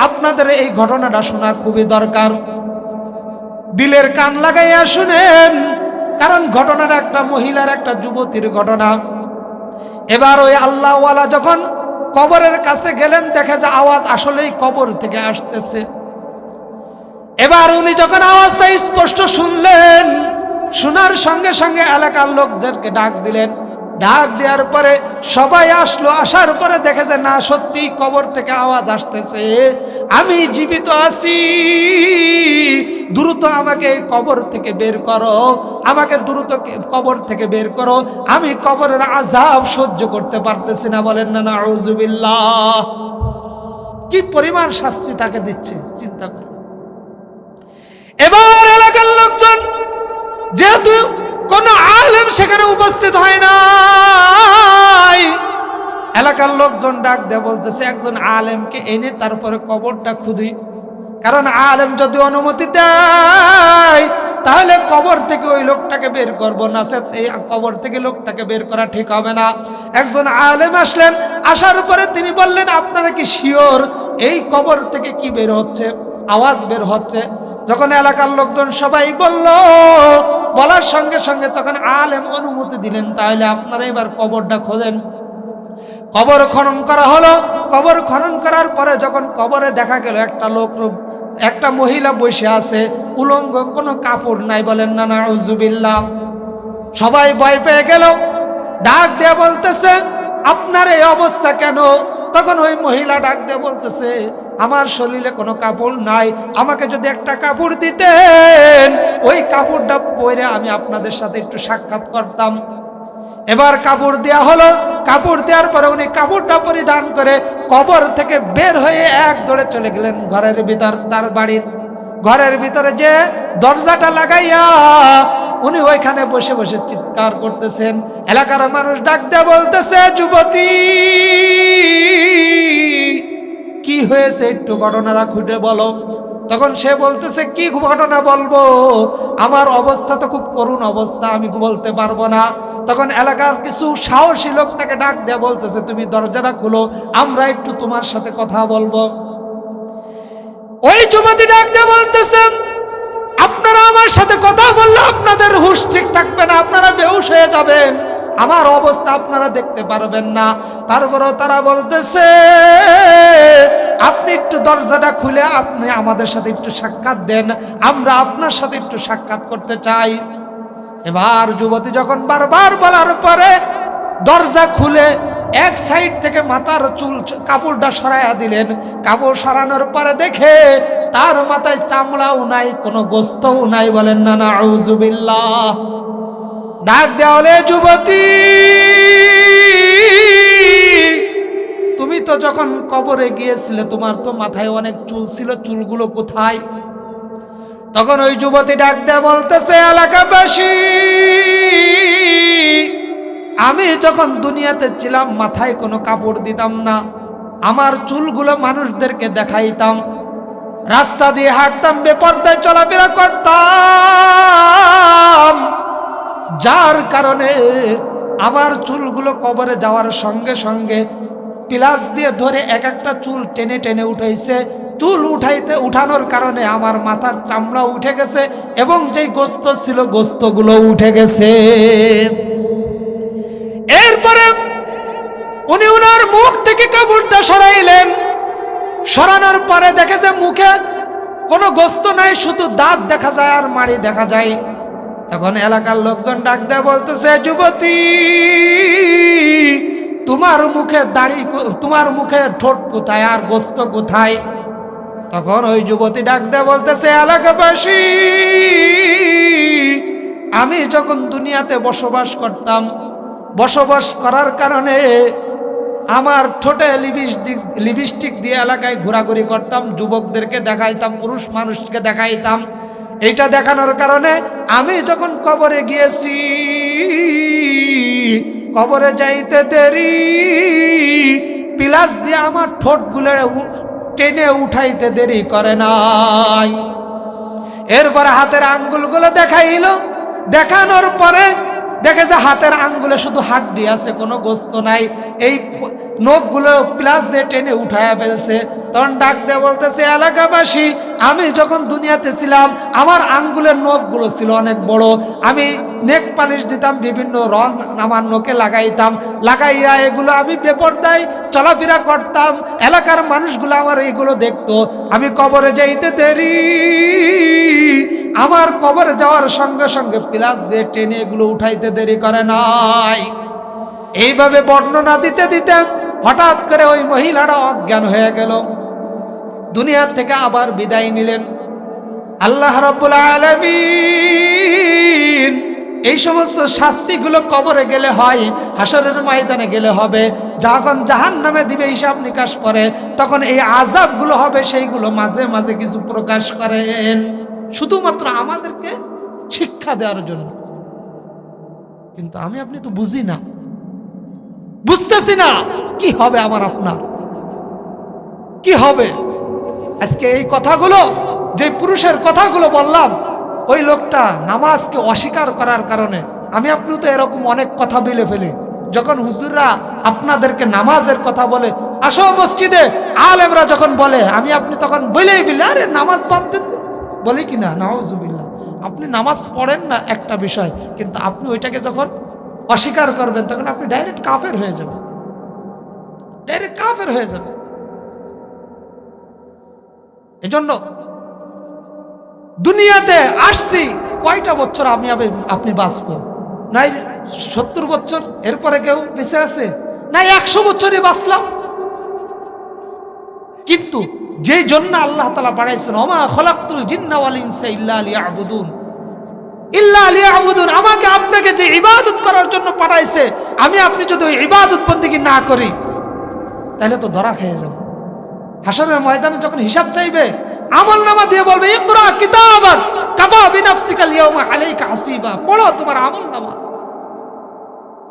আপনাদের এই ঘটনাটা শোনা খুবই দরকার। দিলের কান লাগাইয়া শুনেন, কারণ ঘটনাটা একটা মহিলার, একটা যুবতীর ঘটনা। এবার ওই আল্লাহওয়ালা যখন কবরের কাছে গেলেন, দেখে যে আওয়াজ আসলেই কবর থেকে আসতেছে। এবার উনি যখন আওয়াজটা স্পষ্ট শুনলেন, শোনার সঙ্গে সঙ্গে এলাকার লোকদেরকে ডাক দিলেন। ডাক দেওয়ার পরে সবাই আসলো। আসার পরে দেখে যে না, সত্যি কবর থেকে আওয়াজ আসতেছে, আমি জীবিত আছি, দ্রুত আমাকে কবর থেকে বের করো, আমাকে দ্রুত কবর থেকে বের করো, আমি কবরের আযাব সহ্য করতে পারতেছি না। বলেন না নাউযুবিল্লাহ। কি পরিমাণ শাস্তি তাকে দিচ্ছে চিন্তা করো। এবার এলাকার লোকজন, যেহেতু কোন আলেম সেখানে উপস্থিত হয় নাই, এলাকার লোকজন ডাক দিয়ে বলতেছে, একজন আলেমকে এনে তারপরে কবরটা খুঁদি, কারণ আলেম যদি অনুমতি দেয় তাহলে কবর থেকে ওই লোকটাকে বের করবো, না সে এই কবর থেকে লোকটাকে বের করা ঠিক হবে না। একজন আলেম আসলেন, আসার পরে তিনি বললেন, আপনারা কি শিওর এই কবর থেকে কি বের হচ্ছে, আওয়াজ বের হচ্ছে? যখন এলাকার লোকজন সবাই বলল, বলার সঙ্গে সঙ্গে তখন আলেম অনুমতি দিলেন, তাহলে আপনারা এবার কবরটা খোঁজেন। কবর খনন করা হলো। কবর খনন করার পরে যখন কবরে দেখা গেল একটা লোক, একটা মহিলা বসে আছে, উলঙ্গ, কোনো কাপড় নাই। বলেন না নাউযুবিল্লাহ। সবাই ভয় পেয়ে গেল, ডাক দিয়ে বলতেছে, আপনার এই অবস্থা কেন? তখন ওই মহিলা ডাক দিয়ে বলতেছে, আমার শরীরে কোনো কাপড় নাই, আমাকে যদি একটা কাপড় দিতেন, ওই কাপড়টা পরে আমি আপনাদের সাথে একটু সাক্ষাৎ করতাম। এবার কাপড় দেওয়া হলো। কাপড় দেওয়ার পরে উনি কাপড়টা পরিধান করে কবর থেকে বের হয়ে এক দৌড়ে চলে গেলেন ঘরের ভিতর, তার বাড়ির ঘরের ভিতরে যে দরজাটা লাগাইয়া উনি ওইখানে বসে বসে চিৎকার করতেছেন। এলাকার মানুষ ডাক দিয়ে বলতেছে, যুবতী কি হয়েছে, একটু ঘটনাটা খুঁটে বলো। তখন সে বলতেছে, কি ঘটনা বলবো, আমার অবস্থা তো খুব করুণ অবস্থা, আমি বলতে পারবো না। তখন এলাকার কিছু সাহসী লোক তাকে ডাক দেয়া বলতেছে, তুমি দরজাটা খুলো, আমরা একটু তোমার সাথে কথা বলবো। ওই যুবতী ডাক দেয়া বলতেছে, আপনারা আমার সাথে কথা বললে আপনাদের হুঁশ ঠিক থাকবে না, আপনারা বেহুশ হয়ে যাবেন, আমার অবস্থা আপনারা দেখতে পারবেন না। তারপরেও তারা বলতেছে, আপনি একটু দরজাটা খুলে আপনি আমাদের সাথে একটু সাক্ষাৎ দেন, আমরা আপনার সাথে একটু সাক্ষাৎ করতে চাই। এবার যুবতী যখন বারবার বলার পরে দরজা খুলে এক সাইড থেকে মাথার চুল কাপড়টা সরাইয়া দিলেন। কাপড় সরানোর পরে দেখে তার মাথায় চামড়াও নাই, কোনো গোস্তও নাই। বলেন না নাউযুবিল্লাহ। ডাক দেওয়া হলে, যুবতী তুমি তো যখন কবরে গিয়েছিলে তোমার তো মাথায় অনেক চুল ছিল, চুলগুলো কোথায়? তখন ওই যুবতী ডাক দেয়া বলতেছে, এলাকাবাসী, আমি যখন দুনিয়াতে ছিলাম মাথায় কোনো কাপড় দিতাম না, আমার চুলগুলো মানুষদেরকে দেখাইতাম, রাস্তা দিয়ে হাঁটতাম, বেপরদায় চলাফেরা করতাম, যার কারণে আমার চুলগুলো কবরে যাওয়ার সঙ্গে সঙ্গে পিলাস দিয়ে ধরে এক একটা চুল টেনে টেনে উঠাইছে। চুল উঠানোর কারণে আমার মাথার চামড়া উঠে গেছে এবং যেই গোস্ত ছিল গোস্তগুলো উঠে গেছে। এরপরে উনি ওনার মুখ থেকে কাপড়টা সরাইলেন। সরানোর পরে দেখে যে মুখে কোনো গোস্ত নাই, শুধু দাঁত দেখা যায় আর মাড়ি দেখা যায়। তখন এলাকার লোকজন ডাক দেয়, বলতেছে, যুবতী, তোমার মুখে দাড়ি, তোমার মুখে ঠোঁট কোথায় আর গোস্ত কোথায়? তখন ওই যুবতী ডাক দেয়, বলতেছে, এলাকাবাসী, আমি যখন দুনিয়াতে বসবাস করতাম, বসবাস করার কারণে আমার ঠোঁটে লিপস্টিক দিয়ে এলাকায় ঘোরাঘুরি করতাম, যুবকদেরকে দেখাইতাম, পুরুষ মানুষকে দেখাইতাম। এইটা দেখানোর কারণে আমি যখন কবরে গিয়েছি, কবরে যাইতে দেরি, পিলাস দিয়ে আমার ঠোঁটগুলো টেনে উঠাইতে দেরি করে নাই। এরপরে হাতের আঙ্গুলগুলো দেখাইল, দেখানোর পরে দেখে যে হাতের আঙ্গুলে শুধু হাড্ডি আছে, কোনো গোস্ত নাই। এই নখগুলো প্লাস দিয়ে টেনে উঠায়া ফেলছে। তখন ডাক দিয়ে বলতেছে, এলাকাবাসী, আমি যখন দুনিয়াতে ছিলাম আমার আঙ্গুলের নখগুলো ছিল অনেক বড়, আমি নেক পালিশ দিতাম, বিভিন্ন রং আমার নখে লাগাইতাম, লাগাইয়া এগুলো আমি বেপরদায় চলাফেরা করতাম, এলাকার মানুষগুলো আমার এগুলো দেখতো। আমি কবরে যাইতে দেরি, আমার কবরে যাওয়ার সঙ্গে সঙ্গে প্লাস দিয়ে টেনে এগুলো উঠাইতে দেরি করে নাই। এইভাবে বর্ণনা দিতে দিতে হঠাৎ করে ওই মহিলারা অজ্ঞান হয়ে গেল, দুনিয়া থেকে আবার বিদায় নিলেন। আল্লাহ রাব্বুল আলামিন এই সমস্ত শাস্তিগুলো কবরে গেলে হয়, হাসরের ময়দানে গেলে হবে। যখন জাহান্নামে দিবে হিসাব নিকাশ করে, তখন এই আযাবগুলো হবে, সেইগুলো মাঝে মাঝে কিছু প্রকাশ করেন শুধুমাত্র আমাদেরকে শিক্ষা দেওয়ার জন্য। কিন্তু আমি আপনি তো বুঝি না, বুঝতেছি না কি হবে আমার আপনার, কি হবে। আজকে এই কথাগুলো, যে পুরুষের কথাগুলো বললাম, ওই লোকটা নামাজকে অস্বীকার করার কারণে আমি আপনি তো এরকম অনেক কথা বলে ফেলি। যখন হুজুররা আপনাদেরকে নামাজের কথা বলে, আসো মসজিদে, আলেমরা যখন বলে, আমি আপনি তখন বলেই ফেলি, আরে নামাজ বাদ দেন, বলি কি না, নাউজুবিল্লাহ। আপনি নামাজ পড়েন না একটা বিষয়, কিন্তু আপনি ওইটাকে যখন অস্বীকার করবেন, তখন আপনি ডাইরেক্ট কাফের হয়ে যাবেন, ডাইরেক্ট কাফের হয়ে যাবেন। এজন্য দুনিয়াতে আসছি কয়টা বছর আমি আপনি বাঁচব? নাই 70 বছর, এরপরে কেউ বেঁচে আছে? নাই 100 বছরই বাঁচলাম। কিন্তু যেই জন্য আল্লাহ তাআলা বানাইছেন, ওমা খলাকতুল জিন্না ওয়াল ইনসা ইল্লা লিয়াবুদুন, ইল্লা লিয়াবুদুন, আমাকে আপনাকে যে ইবাদত করার জন্য পাঠাইছে, আমি আপনি যদি ওই ইবাদত বন্দেগী না করি, তাহলে তো ধরা খেয়ে যাব। হাসরের ময়দানে যখন হিসাব চাইবে, আমলনামা দিয়ে বলবে, ইকরা কিতাবাক কাফা বিনাফসিকা আল-ইয়াওমা আলাইকা হাসিবা, পড়ো তোমার আমলনামা,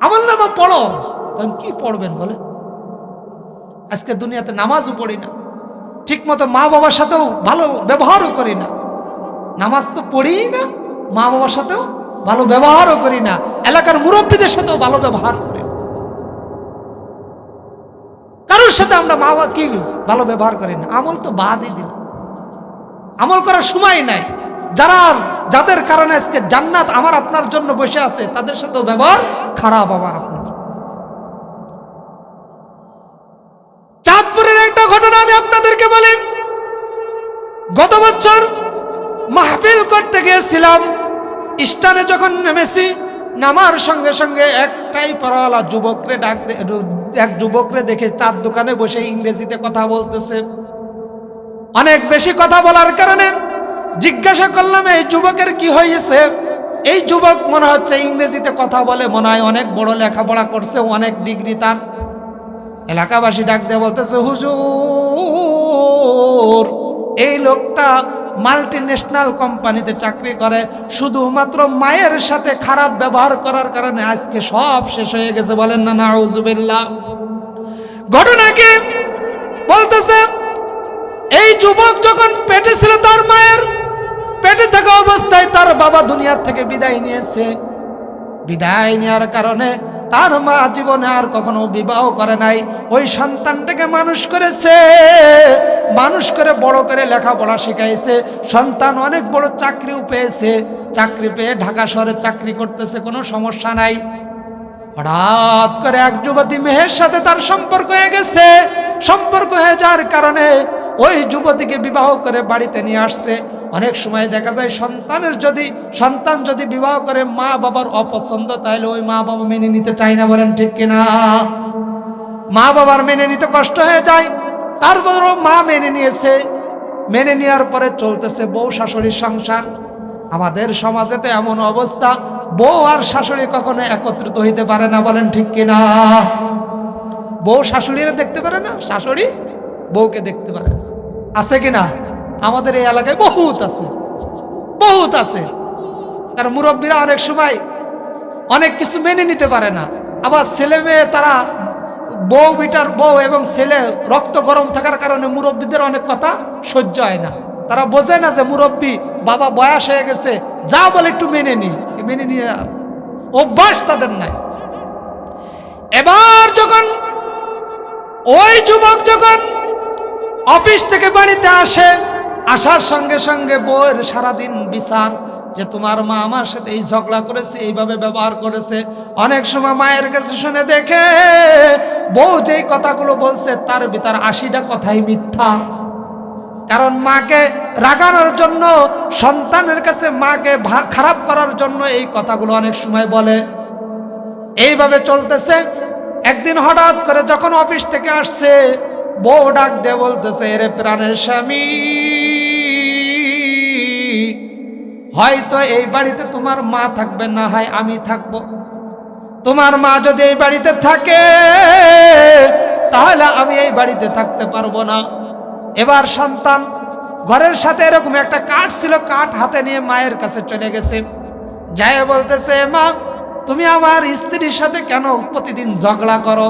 আমলনামা পড়ো। তখন কি পড়বেন বলে? আজকে দুনিয়াতে নামাজও পড়ি না, ঠিক মতো মা বাবার সাথেও ভালো ব্যবহারও করি না। নামাজ তো পড়িই না, মা বাবার সাথেও ভালো ব্যবহারও করি না, এলাকার মুরব্বীদের সাথেও ভালো ব্যবহার করি না, কারোর সাথে আমরা মা বাবা কি ভালো ব্যবহার করি না। আমল তো বাদই দিন, আমল করার সময় নাই। যাদের কারণে আজকে জান্নাত আমার আপনার জন্য বসে আছে, তাদের সাথেও ব্যবহার খারাপ আমার আপনার। চাঁদপুরের একটা ঘটনা আমি আপনাদেরকে বলি। গত বছর মাহফিল করতে গিয়েছিলাম, স্টানে যখন নেমেছি, নামার সঙ্গে সঙ্গে একটাই পড়াওয়ালা যুবকরে এক যুবকরে দেখে চার দোকানে বসে ইংরেজিতে কথা বলতেছে। অনেক বেশি কথা বলার কারণে জিজ্ঞাসা করলাম, এই যুবকের কি হয়েছে? এই যুবক মনে হচ্ছে ইংরেজিতে কথা বলে, মনে হয় অনেক বড় লেখাপড়া করছে, অনেক ডিগ্রি তার। এলাকাবাসী ডাক দিয়ে বলতেছে, হুজুর, এই লোকটা মাল্টি ন্যাশনাল কোম্পানিতে চাকরি করে, শুধুমাত্র মায়ের সাথে খারাপ ব্যবহার করার কারণে আজকে সব শেষ হয়ে গেছে। বলেন না নাউজুবিল্লাহ। ঘটনা কি? বলতেছে, এই যুবক যখন পেটে ছিল, তার মায়ের পেটে থাকা অবস্থায় তার বাবা দুনিয়ার থেকে বিদায় নিয়েছে। বিদায় নেওয়ার কারণে তার মা জীবনে আর কখনো বিবাহ করে নাই। ওই সন্তানটাকে মানুষ করেছে, মানুষ করে বড় করে লেখাপড়া শিখাইছে। সন্তান অনেক বড় চাকরিও পেয়েছে, চাকরি পেয়ে ঢাকা শহরে চাকরি করতেছে, কোনো সমস্যা নাই। হঠাৎ করে এক যুবতী মেয়ের সাথে তার সম্পর্ক হয়ে গেছে। সম্পর্ক হয়ে যাওয়ার কারণে ওই যুবতীকে বিবাহ করে বাড়িতে নিয়ে আসছে। অনেক সময় দেখা যায় সন্তান যদি বিবাহ করে মা বাবার অপছন্দ, তাহলে ওই মা বাবা মেনে নিতে চায় না, বলেন ঠিক কিনা? মা বাবার মেনে নিতে কষ্ট হয়ে যায়, তারপরও মা মেনে নিয়েছে। মেনে নেওয়ার পরে চলতেছে বউ শাশুড়ির সংসার। আমাদের সমাজেতে এমন অবস্থা, বউ আর শাশুড়ি কখনো একত্রিত হইতে পারে না, বলেন ঠিক কিনা? বউ শাশুড়িরা দেখতে পারে না, শাশুড়ি বউকে দেখতে পারে না। আছে কিনা? আমাদের এই এলাকায় বহুত আছে, বহুত আছে। কারণ মুরব্বীরা অনেক সময় অনেক কিছু মেনে নিতে পারে না। আবার ছেলে মেয়ে তারা বউ এবং ছেলে রক্ত গরম থাকার কারণে মুরব্বীদের অনেক কথা সহ্য হয় না। তারা বোঝে না যে মুরব্বী বাবা বয়স হয়ে গেছে, যা বলে একটু মেনে নিয়ে অভ্যাস তাদের নাই। এবার যখন ওই যুবক যখন অফিস থেকে বাড়িতে আসে, আসার সঙ্গে সঙ্গে বউয়ের সারাদিন বিচার যে তোমার মা আমার সাথে এই ঝগড়া করেছে, এইভাবে ব্যবহার করেছে। অনেক সময় মায়ের কাছে শুনে দেখে বউ যেই কথাগুলো বলছে তার ভিতর ৮০টা কথাই মিথ্যা। কারণ মাকে রাগানোর জন্য, সন্তানের কাছে মাকে খারাপ করার জন্য এই কথাগুলো অনেক সময় বলে। এইভাবে চলতেছে। একদিন হঠাৎ করে যখন অফিস থেকে আসছে, বউ ডাক দিয়ে বলতেছে, এরে প্রাণের স্বামী, হয়তো এই বাড়িতে তোমার মা থাকবে, না হয় আমি থাকবো। তোমার মা যদি এই বাড়িতে থাকে তাহলে আমি এই বাড়িতে থাকতে পারবো না। এবার সন্তান ঘরের সাথে এরকম একটা কাঠ ছিল, কাঠ হাতে নিয়ে মায়ের কাছে চলে গেছে। যায় বলতেছে, মা তুমি আমার স্ত্রীর সাথে কেন প্রতিদিন ঝগড়া করো?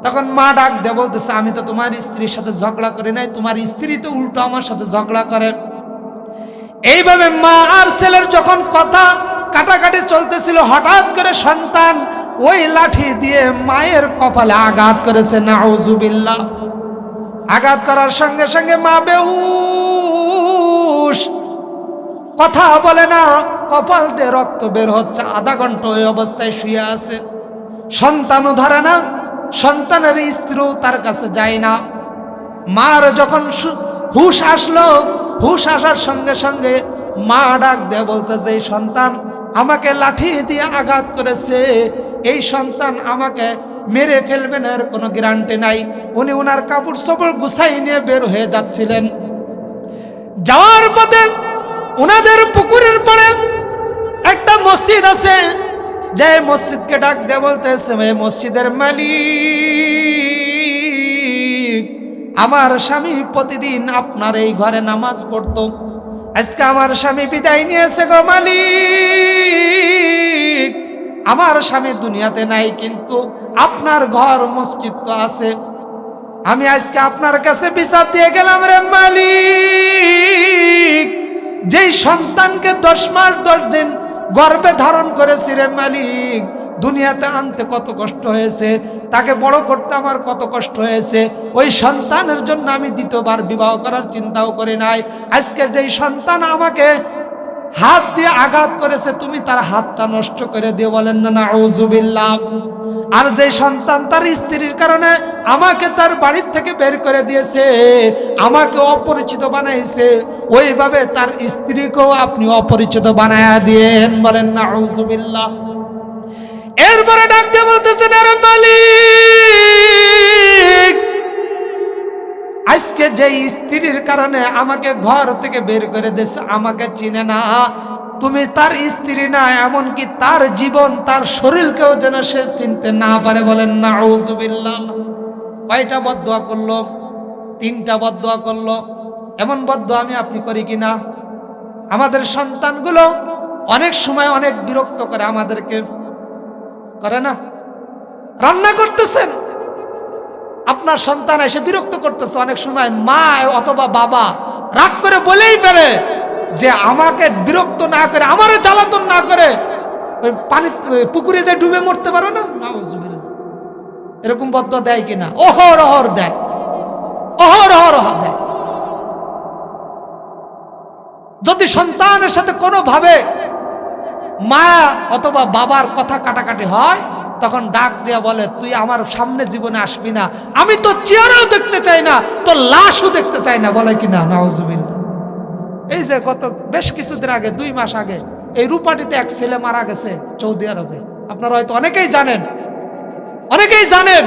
তখন মা ডাক দিয়ে বলতেছে, আমি তো তোমার স্ত্রীর সাথে ঝগড়া করি নাই, তোমার স্ত্রী তো উল্টো আমার সাথে ঝগড়া করে। এইভাবে মা আর ছেলের যখন কথা কাটাকাটি চলতেছিল, হঠাৎ করে সন্তান ওই লাঠি দিয়ে মায়ের কপালে আঘাত করেছে, নাউজুবিল্লাহ। আঘাত করার সঙ্গে সঙ্গে মা বেহুশ, কথা বলে না, কপাল দিয়ে রক্ত বের হচ্ছে। আধা ঘন্টা ওই অবস্থায় শুয়ে আছে। সন্তানও ধরে না, সন্তানের স্ত্রীও তার কাছে যায় না। মার যখন হুশ আসলো, হুশ আসার সঙ্গে সঙ্গে মা ডাক দিয়ে বলতেছে, এই সন্তান আমাকে লাঠি দিয়ে আঘাত করেছে, এই সন্তান আমাকে মেরে ফেলবেন এর কোনো গ্যারান্টি নাই। উনি ওনার কাপড় চোপড় গুছাই নিয়ে বের হয়ে যাচ্ছিলেন। যাওয়ার পথে ওনাদের পুকুরের পাড়ে একটা মসজিদ আছে, যে মসজিদকে ডাক দিয়ে বলতেছে, মসজিদের মালিক, আমার স্বামী প্রতিদিন আপনার এই ঘরে নামাজ পড়তো, আজকে আমার স্বামী বিদায় নিয়েছে গো মালিক। আমার স্বামী দুনিয়াতে নাই, কিন্তু আপনার ঘর মসজিদ তো আছে। আমি আজকে আপনার কাছে বিচার দিয়ে গেলাম রে মালিক, যেই সন্তানকে 10 মাস 10 দিন গর্ভে ধারণ করেছি রে মালিক, দুনিয়াতে আনতে কত কষ্ট হয়েছে, তাকে বড় করতে আমার কত কষ্ট হয়েছে। ওই সন্তানের জন্য আমি দ্বিতীয়বার বিবাহ করার চিন্তাও করি নাই। আজকে যেই সন্তান আমাকে হাত দিয়ে আঘাত করেছে, তুমি তার হাতটা নষ্ট করে দিও, বলেন না নাউজুবিল্লাহ। আর যে সন্তান তার স্ত্রীর কারণে আমাকে তার বাড়ির থেকে বের করে দিয়েছে, আমাকে অপরিচিত বানাইছে, ওইভাবে তার স্ত্রীকেও আপনি অপরিচিত বানায়া দিয়েন, বলেন নাউজুবিল্লাহ। এরপরে ডাক দিয়ে বলতেছেন, আরে মালিক, আজকে যে স্ত্রীর কারণে আমাকে ঘর থেকে বের করে দিয়েছে, আমাকে চিনে না, তুমি তার স্ত্রী না, এমনকি তার জীবন, তার শরীরকেও যেন সে চিনতে না পারে, বলেন নাউজুবিল্লাহ। কয়টা বদদুয়া করলো? 3টা বদদুয়া করলো। এমন বদদুয়া আমি আপনি করি কিনা? আমাদের সন্তানগুলো অনেক সময় অনেক বিরক্ত করে আমাদেরকে, করে না? রান্না করতেছেন, আপনার সন্তান এসে বিরক্ত করতেছে, অনেক সময় মা অথবা বাবা রাগ করে বলেই ফেলে যে আমাকে বিরক্ত না করে, আমারে জ্বালাতন না করে ওই পানি পুকুরে যে ডুবে মরতে পারো না। এরকম বদদুয়া দেয় কিনা? অহরহ দেয়, অহরহ দেয়। যদি সন্তানের সাথে কোনোভাবে মা অথবা বাবার কথা কাটাকাটি হয়, তখন ডাক দিয়া বলে, তুই আমার সামনে জীবনে আসবি না, আমি তো চেহারাও দেখতে চাই না, তোর লাশও দেখতে চাই না, বলে কিনা নাউজুবিল্লাহ। এই যে গত বেশ কিছুদিন আগে, 2 মাস আগে, এই রূপাটিতে এক ছেলে মারা গেছে সৌদি আরবে। আপনারা হয়তো অনেকেই জানেন,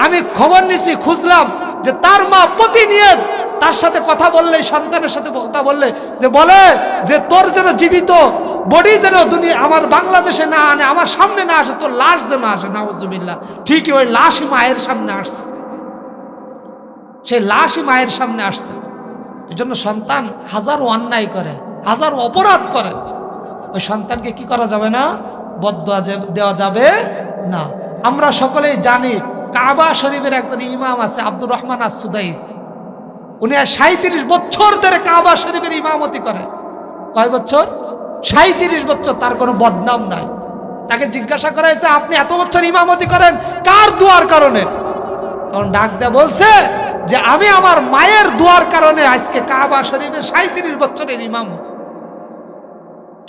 আমি খবর নিছি, খুঁজলাম যে তার মা প্রতিনিয়ত তার সাথে কথা বললে, সন্তানের সাথে কথা বললে যে বলে যে তোর যেন জীবিত বডি যেন দুনিয়া আমার বাংলাদেশে না আনে, আমার সামনে না আসে, তোর লাশ যেন আসে। নাউজুবিল্লাহ। ঠিকই ওই লাশই মায়ের সামনে আসছে, সেই লাশই মায়ের সামনে আসছে। এই জন্য সন্তান হাজারো অন্যায় করে, হাজারো অপরাধ করে, ওই সন্তানকে কি করা যাবে না? বদদুয়া দেওয়া যাবে না। আমরা সকলেই জানি কাবা শরীফের একজন ইমাম আছে আব্দুর রহমান আস-সুদাইস। উনি 37 বছর ধরে কাবা শরীফের ইমামতি করে। কয় বছর? 37 বছর। তার কোনো বদনাম নাই। তাকে জিজ্ঞাসা করা হয়েছে, আপনি এত বছর ইমামতি করেন কার দোয়ার কারণে? তখন ডাক দেয়া বলছে যে আমি আমার মায়ের দোয়ার কারণে আজকে কাবা শরীফের 37 বছরের ইমাম।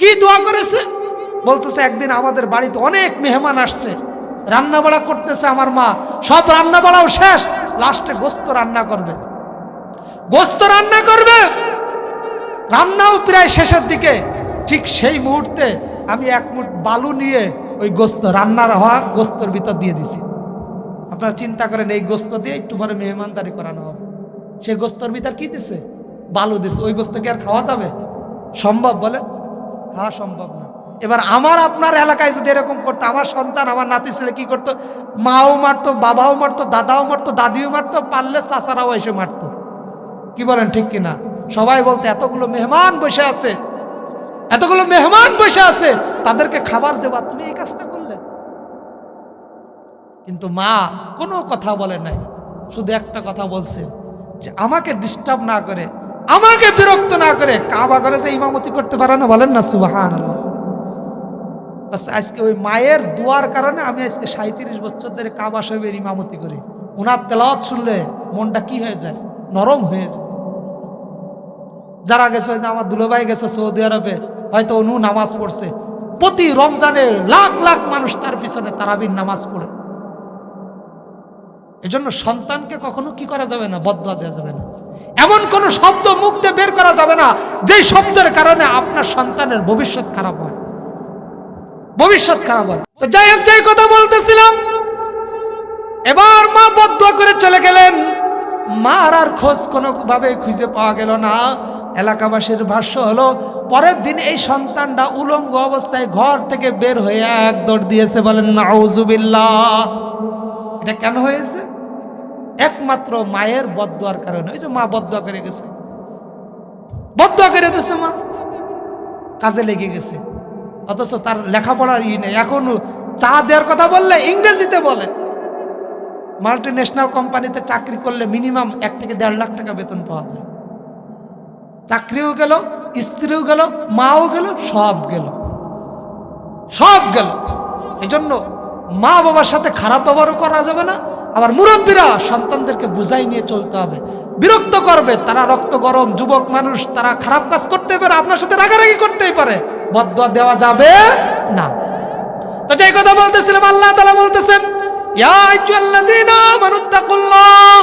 কি দোয়া করেছে? বলতেছে, একদিন আমাদের বাড়িতে অনেক মেহমান আসছে, রান্না বাড়া করতেছে আমার মা, সব রান্না বাড়াও শেষ, লাস্টে গোস্ত রান্না করবে, রান্নাও প্রায় শেষের দিকে। ঠিক সেই মুহূর্তে আমি 1 মুঠ বালু নিয়ে ওই গোস্ত, রান্নার হওয়া গোস্তর ভিতর দিয়ে দিছি। আপনারা চিন্তা করেন, এই গোস্ত দিয়ে একটু পরে মেহমানদারি করানো হবে, সেই গোস্তর ভিতর কি দিছে? বালু দিছে। ওই গোস্ত কি আর খাওয়া যাবে? সম্ভব? বলে খাওয়া সম্ভব না। এবার আমার আপনার এলাকায় যদি এরকম করতো, আমার সন্তান, আমার নাতি ছেলে কি করতো? মাও মারতো, বাবাও মারতো, দাদাও মারতো, দাদিও মারতো, পারলে চাচারাও এসে মারতো। কি বলেন, ঠিক কিনা? সবাই বলতো এতগুলো মেহমান বসে আছে, তাদেরকে খাবার দেবা, তুমি এই কাজটা করলে। কিন্তু মা কোনো কথা বলে নাই, শুধু একটা কথা বলছে যে আমাকে ডিস্টার্ব না করে, আমাকে বিরক্ত না করে কাবা ঘরে যে ইমামতি করতে পারে না, বলেন না সুবহানাল্লাহ। আজকে ওই মায়ের দোয়ার কারণে আমি আজকে 37 বছর ধরে কাবা শরীফের ইমামতি করি। ওনার তেলাওয়াত শুনলে মনটা কি হয়ে যায়? নরম হয়ে যায়। যারা গেছে, আমার দুলোভাই গেছে সৌদি আরবে, হয়তো উনি নামাজ পড়ছে, প্রতি রমজানে লাখ লাখ মানুষ তার পিছনে তারাবির নামাজ পড়ে। এজন্য সন্তানকে কখনো কি করা যাবে না? বদদুয়া দেওয়া যাবে না। এমন কোন শব্দ মুখ দিয়ে বের করা যাবে না যেই শব্দের কারণে আপনার সন্তানের ভবিষ্যৎ খারাপ হয়। তো যাই হোক, যাই কথা বলতেছিলাম, এবার মা বদদুয়া করে চলে গেলেন। মার আর খোঁজ কোনোভাবে খুঁজে পাওয়া গেল না। এলাকাবাসীর ভাষ্য হলো, পরের দিন এই সন্তানটা উলঙ্গ অবস্থায় ঘর থেকে বের হয়ে এক দৌড় দিয়েছে। বলেন নাউজুবিল্লাহ। এটা কেন হয়েছে? একমাত্র মায়ের বদদুয়ার কারণে। ওই যে মা বদদুয়া করে গেছে, বদদুয়া করে দিয়েছে, মা কাজে লেগে গেছে, অথচ তার লেখাপড়ার নেই। এখন চা দেওয়ার কথা বললে ইংরেজিতে বলে। মাল্টি ন্যাশনাল কোম্পানিতে চাকরি করলে মিনিমাম 1 থেকে 1.5 লাখ টাকা বেতন পাওয়া যায়। চাকরিও গেল, স্ত্রীও গেল, মাও গেল, সব গেল। এই জন্য মা বাবার সাথে খারাপ ব্যবহারও করা যাবে না। আবার মুরব্বীরা সন্তানদেরকে বুঝাই নিয়ে চলতে হবে। বিরক্ত করবে, তারা রক্ত গরম যুবক মানুষ, তারা খারাপ কাজ করতে পারে, আপনার সাথে রাগারাগি করতেই পারে, বদদুয়া দেওয়া যাবে না। তো যে কথা বলতেছিলাম, আল্লাহ তাআলা বলতেছেন, ইয়া আইয়ুহাল্লাযীনা আমানুত্তাকুল্লাহ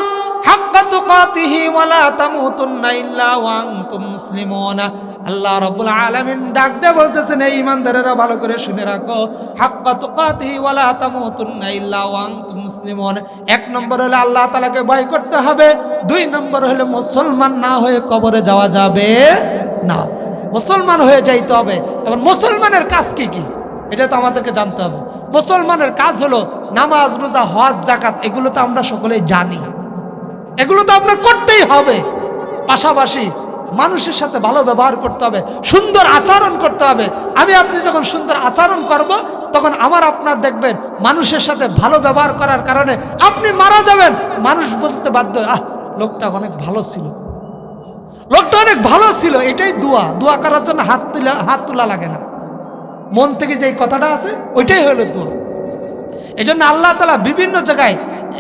হাক্কা তুকাতিহি ওয়া লা তামুতুন্না ইল্লা ওয়া আনতুম মুসলিমুন। আল্লাহ রাব্বুল আলামিন ডাক দিয়ে বলতেছেন, এই ঈমানদারেরা ভালো করে শুনে রাখো, হাক্কা তুকাতিহি ওয়া লা তামুতুন্না ইল্লা ওয়া আনতুম মুসলিমুন। 1 নম্বর হলো আল্লাহ তাআলাকে ভয় করতে হবে। 2 নম্বর হলো মুসলমান না হয়ে কবরে যাওয়া যাবে না। মুসলমান হয়ে যাইতে হবে। এবং মুসলমানের কাজ কি কি এটা তো আমাদেরকে জানতে হবে। মুসলমানের কাজ হলো নামাজ, রোজা, হজ, যাকাত, এগুলো তো আমরা সকলেই জানি, এগুলো তো আপনার করতেই হবে। পাশাপাশি মানুষের সাথে ভালো ব্যবহার করতে হবে, সুন্দর আচরণ করতে হবে। আপনি যখন সুন্দর আচরণ করব, তখন আপনার দেখবেন মানুষের সাথে ভালো ব্যবহার করার কারণে আপনি মারা যাবেন, মানুষ বলতে বাধ্য, লোকটা অনেক ভালো ছিল, এটাই দোয়া করার জন্য হাত তোলা লাগে না। মন থেকে যে কথাটা আছে ওইটাই হলো দোয়া। এই জন্য আল্লাহ তাআলা বিভিন্ন জায়গায়,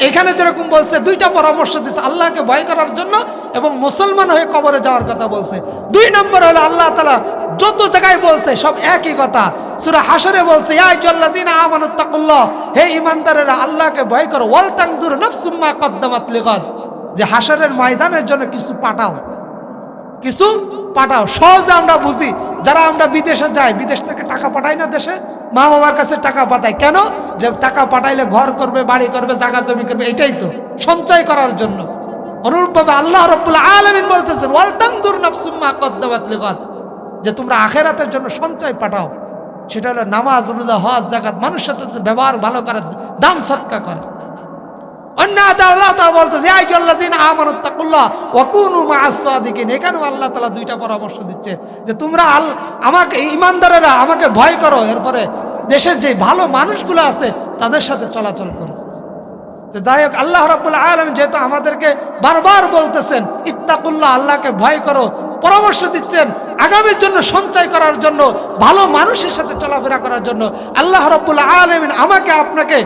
এখানে যেরকম বলছে, 2টা পরামর্শ দিচ্ছে, আল্লাহকে ভয় করার জন্য এবং মুসলমান হয়ে কবরে যাওয়ার কথা বলছে। 2 নম্বর হলো আল্লাহ তাআলা যত জায়গায় বলছে সব একই কথা। সূরা হাশরে বলছে ইয়া আইয়ুহাল্লাযীনা আমানুত্তাকুল্লাহ, হে ঈমানদারেরা আল্লাহকে ভয় করো, ওয়াল তানজুর নাফসুম মা কদ্দামাত লিগাদ, যে হাশরের ময়দানের জন্য কিছু পাঠাও, কিছু পাঠাও। সহজে আমরা বুঝি, যারা আমরা বিদেশে যাই, বিদেশ থেকে টাকা পাঠাই না দেশে, মা বাবার কাছে টাকা পাঠাই কেন? যে টাকা পাঠাইলে ঘর করবে, বাড়ি করবে, জায়গা জমি করবে, এটাই তো, সঞ্চয় করার জন্য। অনুরূপভাবে আল্লাহ রাব্বুল আলামিন বলতেছেন ওয়াল তানজুর নাফসুম মা কদ্দামাত লিগাদ, যে তোমরা আখিরাতের জন্য সঞ্চয় পাঠাও। সেটা হলো নামাজ, রোজা, হজ, যাকাত, মানুষের সাথে ব্যবহার ভালো করে, দান সদকা করে। অন্য আল্লাহ তাআলা বলতেছে ইয়া আইয়ুহাল্লাযীনা আমানুত্তাকুল্লাহ ওয়া কুনু মাআস সাদিকিন। এখানেও আল্লাহ তাআলা দুইটা পরামর্শ দিচ্ছে যে তোমরা আমাকে, ঈমানদারেরা আমাকে ভয় করো, এরপরে দেশের যে ভালো মানুষগুলো আছে তাদের সাথে চলাচল করো। তো যাই হোক, আল্লাহ রাব্বুল আলামিন যেহেতু আমাদেরকে বারবার বলতেছেন ইত্তাকুল্লাহ, আল্লাহকে ভয় করো, পরামর্শ দিচ্ছেন আগামীর জন্য সঞ্চয় করার জন্য, ভালো মানুষের সাথে চলাফেরা করার জন্য, আল্লাহ রাব্বুল আলামিন আমাকে আপনাকে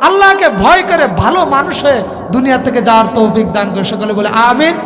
আল্লাহকে ভয় করে ভালো মানুষ হয়ে দুনিয়া থেকে যাওয়ার তৌফিক দান করে। সকলে বলে আমিন।